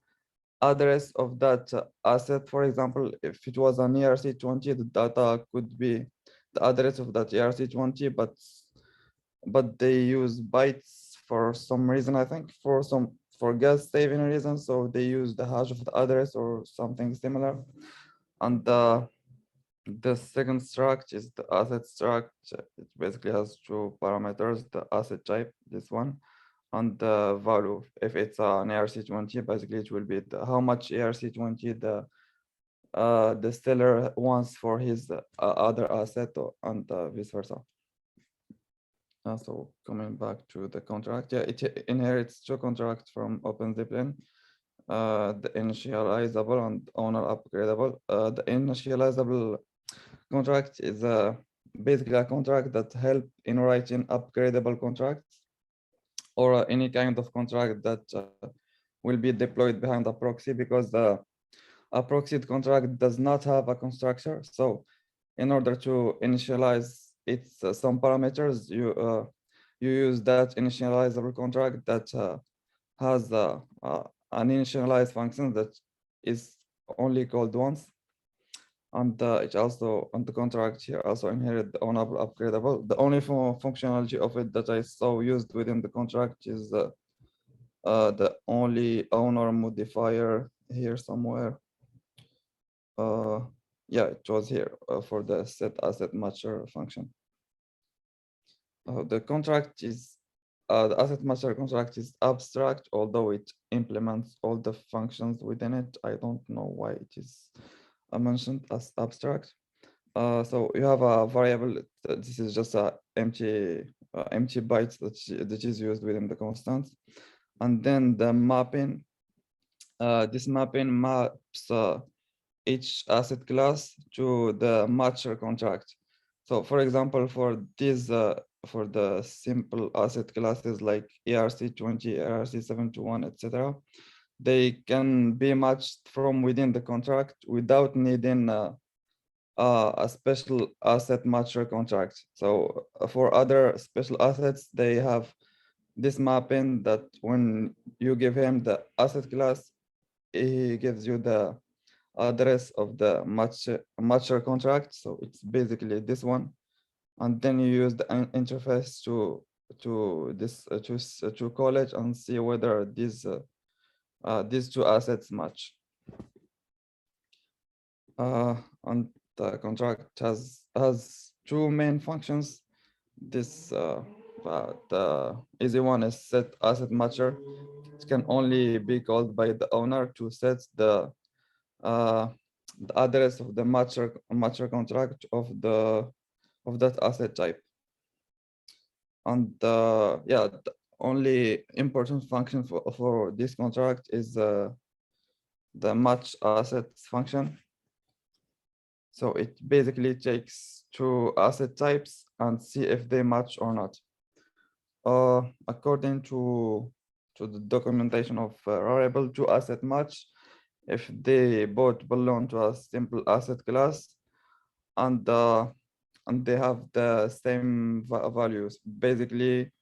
address of that asset. For example, if it was an ERC20, the data could be the address of that ERC20, but they use bytes for some reason, I think for gas saving reasons. So they use the hash of the address or something similar. And the second struct is the asset struct. It basically has 2 parameters, the asset type, this one, and the value. If it's an ERC20, basically it will be how much ERC20 the seller wants for his other asset, and vice versa. So coming back to the contract, yeah, it inherits 2 contracts from OpenZeppelin, the initializable and owner upgradable. The initializable contract is basically a contract that helps in writing upgradable contracts, or any kind of contract that will be deployed behind a proxy, because a proxied contract does not have a constructor. So in order to initialize its some parameters, you use that initializable contract that has an initialize function that is only called once. And it also, on the contract here, also inherit the ownable upgradable. The only functionality of it that I saw used within the contract is the only owner modifier here somewhere. Yeah, it was here for the set asset matcher function. The contract is the asset matcher contract is abstract, although it implements all the functions within it. I don't know why it is mentioned as abstract. So you have a variable. This is just a empty bytes that is used within the constants, and then the mapping. This mapping maps each asset class to the matcher contract. So, for example, for these for the simple asset classes like ERC20, ERC721, etc., they can be matched from within the contract without needing a special asset matcher contract. So for other special assets, they have this mapping that when you give him the asset class, he gives you the address of the matcher contract. So it's basically this one, and then you use the interface to call it and see whether these 2 assets match. And the contract has 2 main functions. This the easy one is set asset matcher. It can only be called by the owner to set the address of the matcher contract of that asset type. And yeah, the only important function for this contract is the match assets function. So it basically takes two asset types and see if they match or not. According to the documentation of Rarible, two asset match if they both belong to a simple asset class and they have the same values. Basically,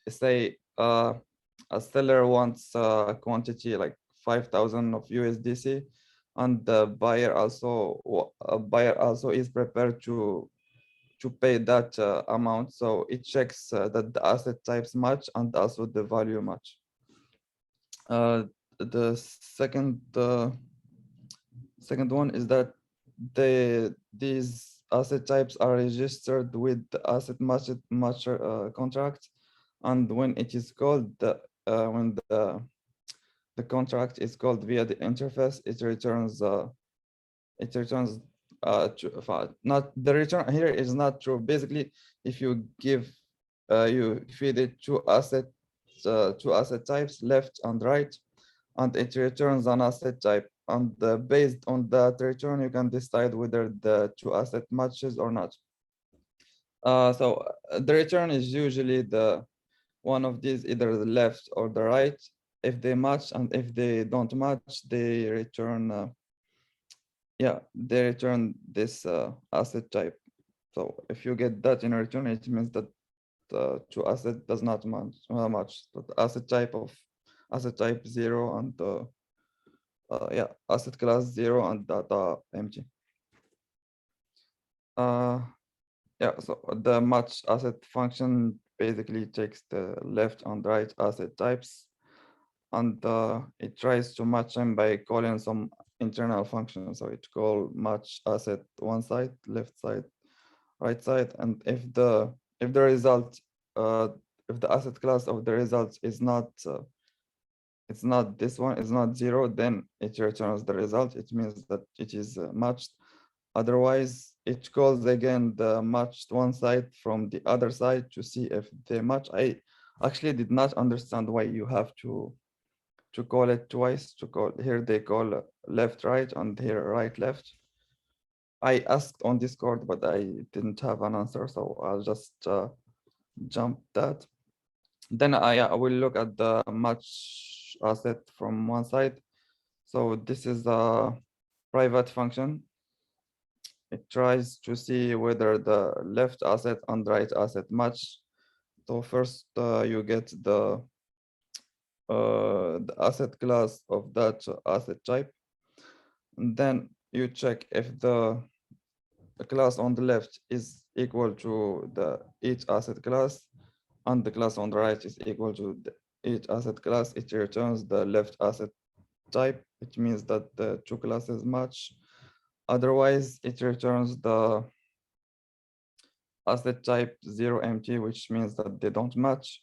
say a seller wants a quantity like 5,000 of USDC, and the buyer also is prepared to pay that amount. So it checks that the asset types match and also the value match. The second one is that these asset types are registered with the asset matcher contract, and when it is called when the contract is called via the interface, it returns not the return here is not true. Basically, if you give you feed it two asset types, left and right, and it returns an asset type, and based on that return you can decide whether the two asset matches or not. So the return is usually the one of these, either the left or the right. If they match, and if they don't match, they return they return this asset type. So if you get that in return, it means that the two asset does not match. The asset type 0 and asset class 0 and data empty. So the match asset function basically takes the left and right asset types, and it tries to match them by calling some internal function. So it call match asset one side, left side, right side, and if the result if the asset class of the result is not it's not this one, is not 0, then it returns the result. It means that it is matched. Otherwise, it calls again the matched one side from the other side to see if they match. I actually did not understand why you have to call it twice. To call here, they call left right and here right left. I asked on Discord, but I didn't have an answer, so I'll just jump that. Then I will look at the match asset from one side. So this is a private function. It tries to see whether the left asset and right asset match. So first you get the asset class of that asset type, and then you check if the class on the left is equal to each asset class, and the class on the right is equal to each asset class. It returns the left asset type. It means that the two classes match. Otherwise, it returns the asset type 0 empty, which means that they don't match.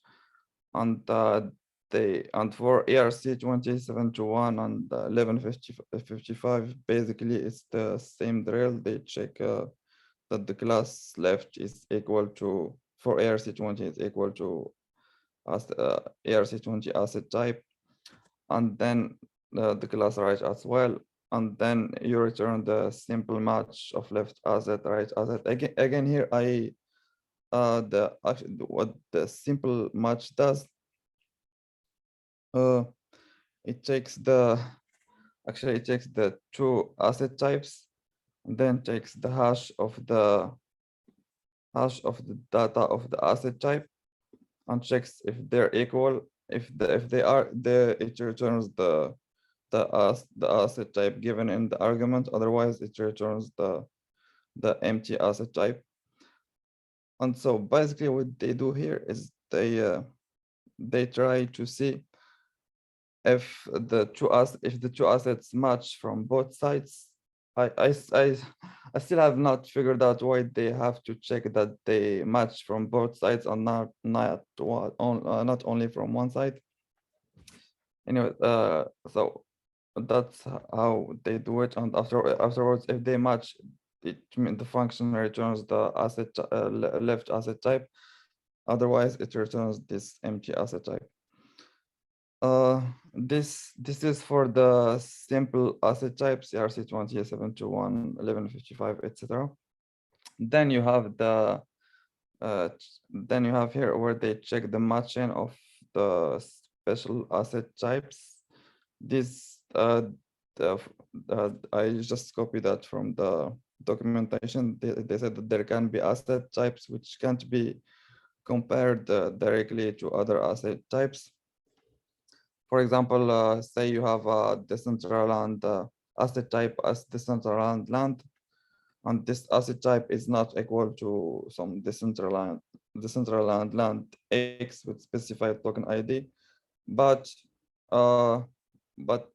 And for ERC721 and 1155, basically it's the same drill. They check that the class left is equal to, for ERC20 is equal to ERC20 asset type, and then the class right as well. And then you return the simple match of left asset, right asset. Again here, what the simple match does, it takes the two asset types, and then takes the hash of the data of the asset type, and checks if they're equal. If they are, it returns the asset type given in the argument. Otherwise, it returns the empty asset type. And so basically what they do here is they try to see if the two assets match from both sides, I still have not figured out why they have to check that they match from both sides and not only from one side. Anyway, so that's how they do it, and afterwards, if they match, it means the function returns the asset left asset type. Otherwise, it returns this empty asset type. This is for the simple asset types, ERC721, 1155, etc. Then you have the then you have here where they check the matching of the special asset types. This I just copied that from the documentation. They said that there can be asset types which can't be compared directly to other asset types. For example, say you have a decentraland asset type as decentraland land, and this asset type is not equal to some decentraland land X with specified token ID, but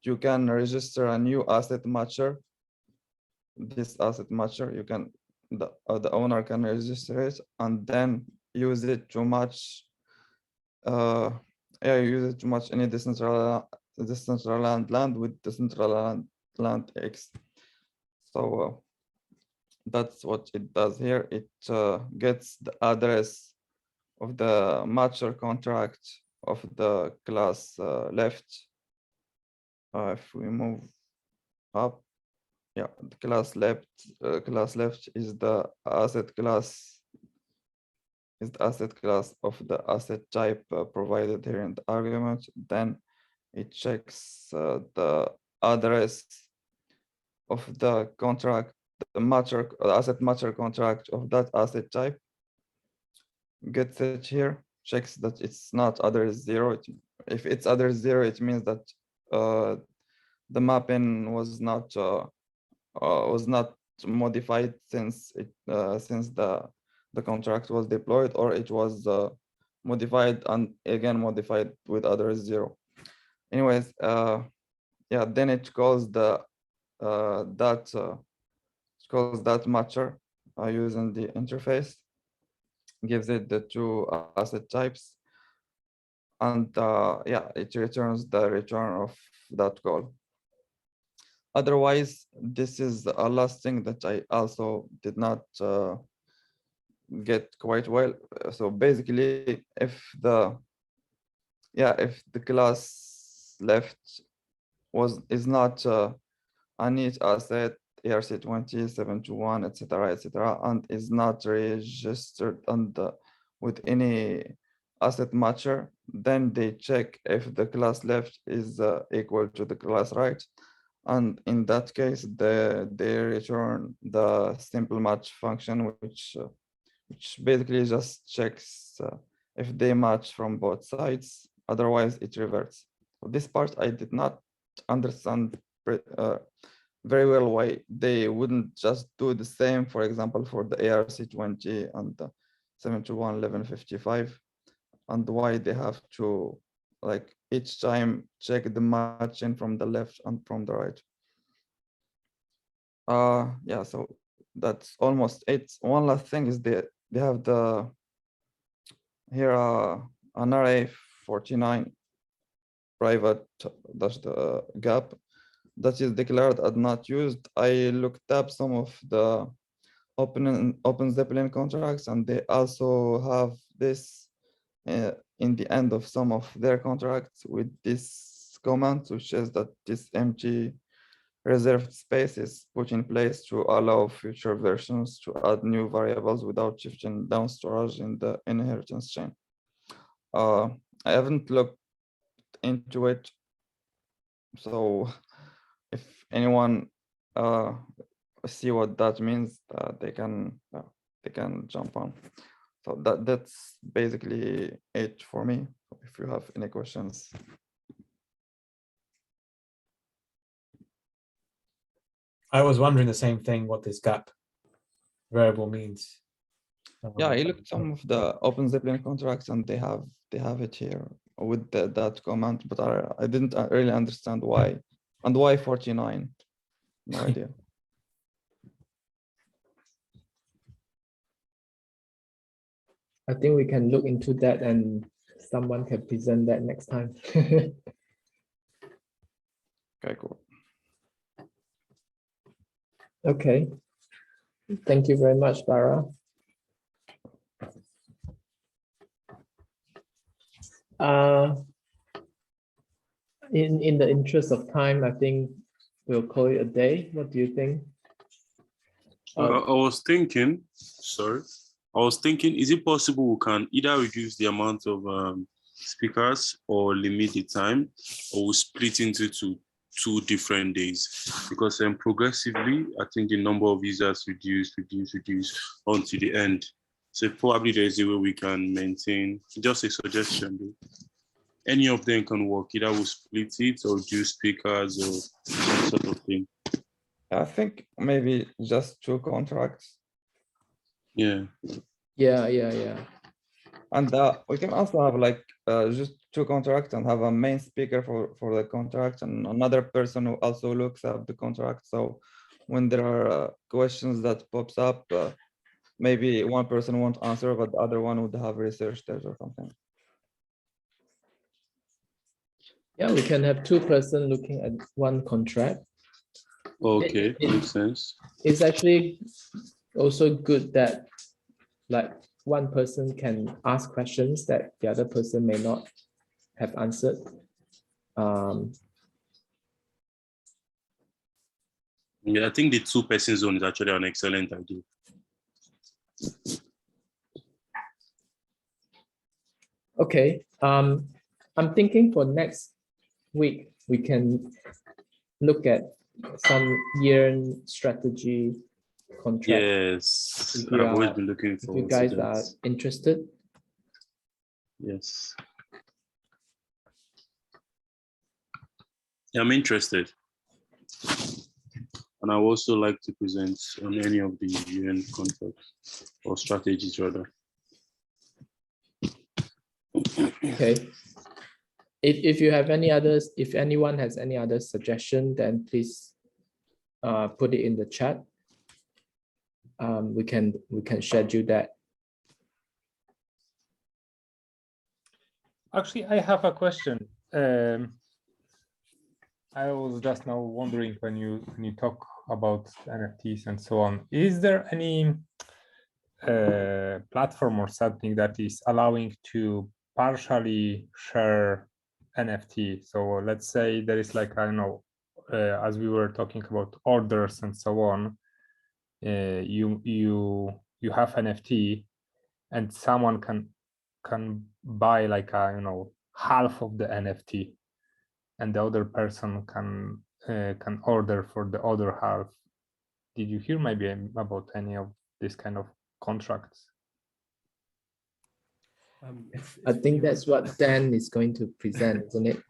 you can register a new asset matcher. This asset matcher, you can the owner can register it and then use it to match. Use it to match any decentraland land with decentraland land X. So that's what it does here. It gets the address of the matcher contract of the class left. If we move up, yeah, the class left is the asset class. Is the asset class of the asset type provided here in the argument. Then it checks the address of the contract, the asset matcher contract of that asset type. Gets it here, checks that it's not address 0. If it's address 0, it means that the mapping was not modified since the contract was deployed, or it was modified and again modified with address 0. Anyways, yeah, then it calls the that matcher using the interface, gives it the two asset types, and yeah, it returns the return of that call. Otherwise, this is a last thing that I also did not get quite well. So basically, if the class left is not a neat asset, ERC721, etc., and is not registered with any asset matcher, then they check if the class left is equal to the class right. And in that case, they return the simple match function, which basically just checks if they match from both sides. Otherwise, it reverts. So this part I did not understand very well why they wouldn't just do the same, for example, for the ERC20 and the 721.1155, and why they have to, like, each time check the matching from the left and from the right. Yeah, so that's almost it. One last thing is they have here an array 49 private, that's the gap, that is declared as not used. I looked up some of the Open Zeppelin contracts, and they also have this in the end of some of their contracts with this comment, which says that this empty reserved space is put in place to allow future versions to add new variables without shifting down storage in the inheritance chain. I haven't looked into it, so if anyone see what that means, they can jump on. So that's basically it for me. If you have any questions. I was wondering the same thing, what this gap variable means. Yeah, I looked some of the Open Zeppelin contracts, and they have it here with that comment, but I didn't really understand why, and why 49. No idea. I think we can look into that and someone can present that next time. Okay, cool. Okay. Thank you very much, Bara. In the interest of time, I think we'll call it a day. What do you think? I was thinking, sorry, is it possible we can either reduce the amount of speakers or limit the time, or we'll split into two different days? Because progressively, I think the number of users reduce until the end. So probably there's a way we can maintain, just a suggestion, though. Any of them can work, either we'll split it or do speakers or some sort of thing. I think maybe just 2 contracts. Yeah. And we can also have like just 2 contracts and have a main speaker for the contract and another person who also looks at the contract. So when there are questions that pops up, maybe one person won't answer, but the other one would have researched it or something. Yeah, we can have 2 persons looking at one contract. Okay, makes sense. It's actually also good that like one person can ask questions that the other person may not have answered. Yeah, I think the 2-person zone is actually an excellent idea. Okay, I'm thinking for next week, we can look at some year-end strategy contract. Yes, I've always been looking If forward you guys to that. are interested. Yes. Yeah, I'm interested. And I would also like to present on any of the UN contracts or strategies rather. Okay. If you have any others, if anyone has any other suggestion, then please put it in the chat. We can schedule that. Actually, I have a question. I was just now wondering when you talk about NFTs and so on, is there any platform or something that is allowing to partially share NFT? So let's say there is like, I don't know, as we were talking about orders and so on, you have NFT and someone can buy like a, you know, half of the NFT, and the other person can order for the other half. Did you hear maybe about any of this kind of contracts? I think that's what Dan is going to present, isn't it?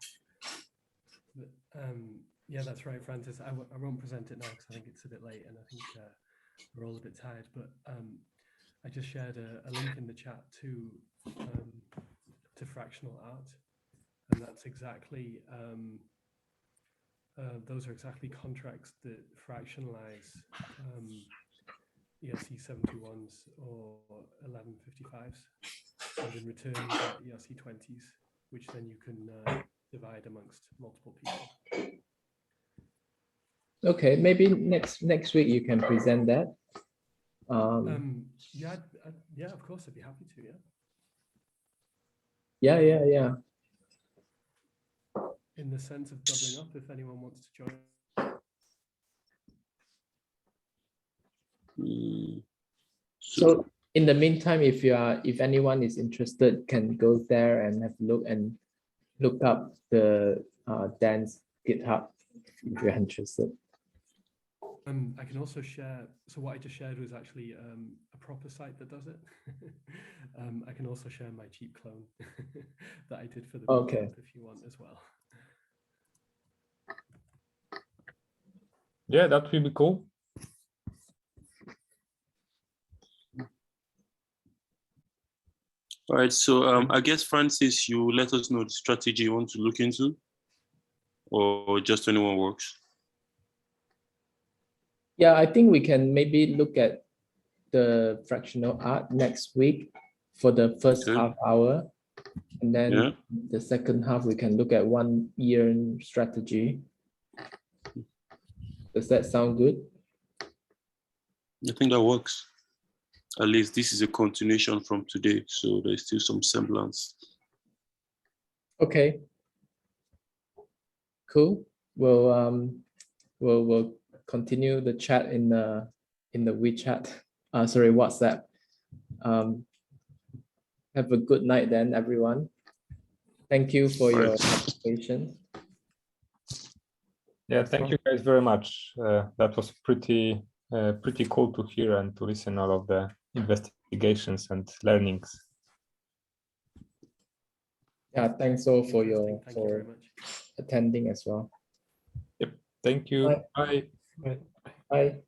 Yeah, that's right, Francis. I won't present it now because I think it's a bit late and I think we're all a bit tired. But I just shared a link in the chat to fractional art, and that's exactly those are exactly contracts that fractionalize ERC721s or 1155s, and in return you get ERC20s, which then you can divide amongst multiple people. Okay, maybe next week you can present that. Yeah, of course, I'd be happy to. Yeah. In the sense of doubling up, if anyone wants to join. So in the meantime, if anyone is interested, can go there and have a look and look up the Dan's GitHub if you're interested. I can also share. So what I just shared was actually a proper site that does it. I can also share my cheap clone that I did for the meetup if you want as well. Yeah, that will be cool. All right, so I guess, Francis, you let us know the strategy you want to look into, or just anyone works? Yeah, I think we can maybe look at the fractional art next week for the first Okay. half hour. And then Yeah. the second half, we can look at 1 year strategy. Does that sound good? I think that works. At least this is a continuation from today, so there's still some semblance. Okay. Cool. We'll continue the chat in the WeChat. Sorry, WhatsApp. Have a good night then, everyone. Thank you for your participation. Yeah, thank you guys very much. That was pretty cool to hear and to listen all of the investigations and learnings. Yeah, thanks all for Thank you very much. attending as well. Yep. Thank you. Bye. Bye. Bye. Bye.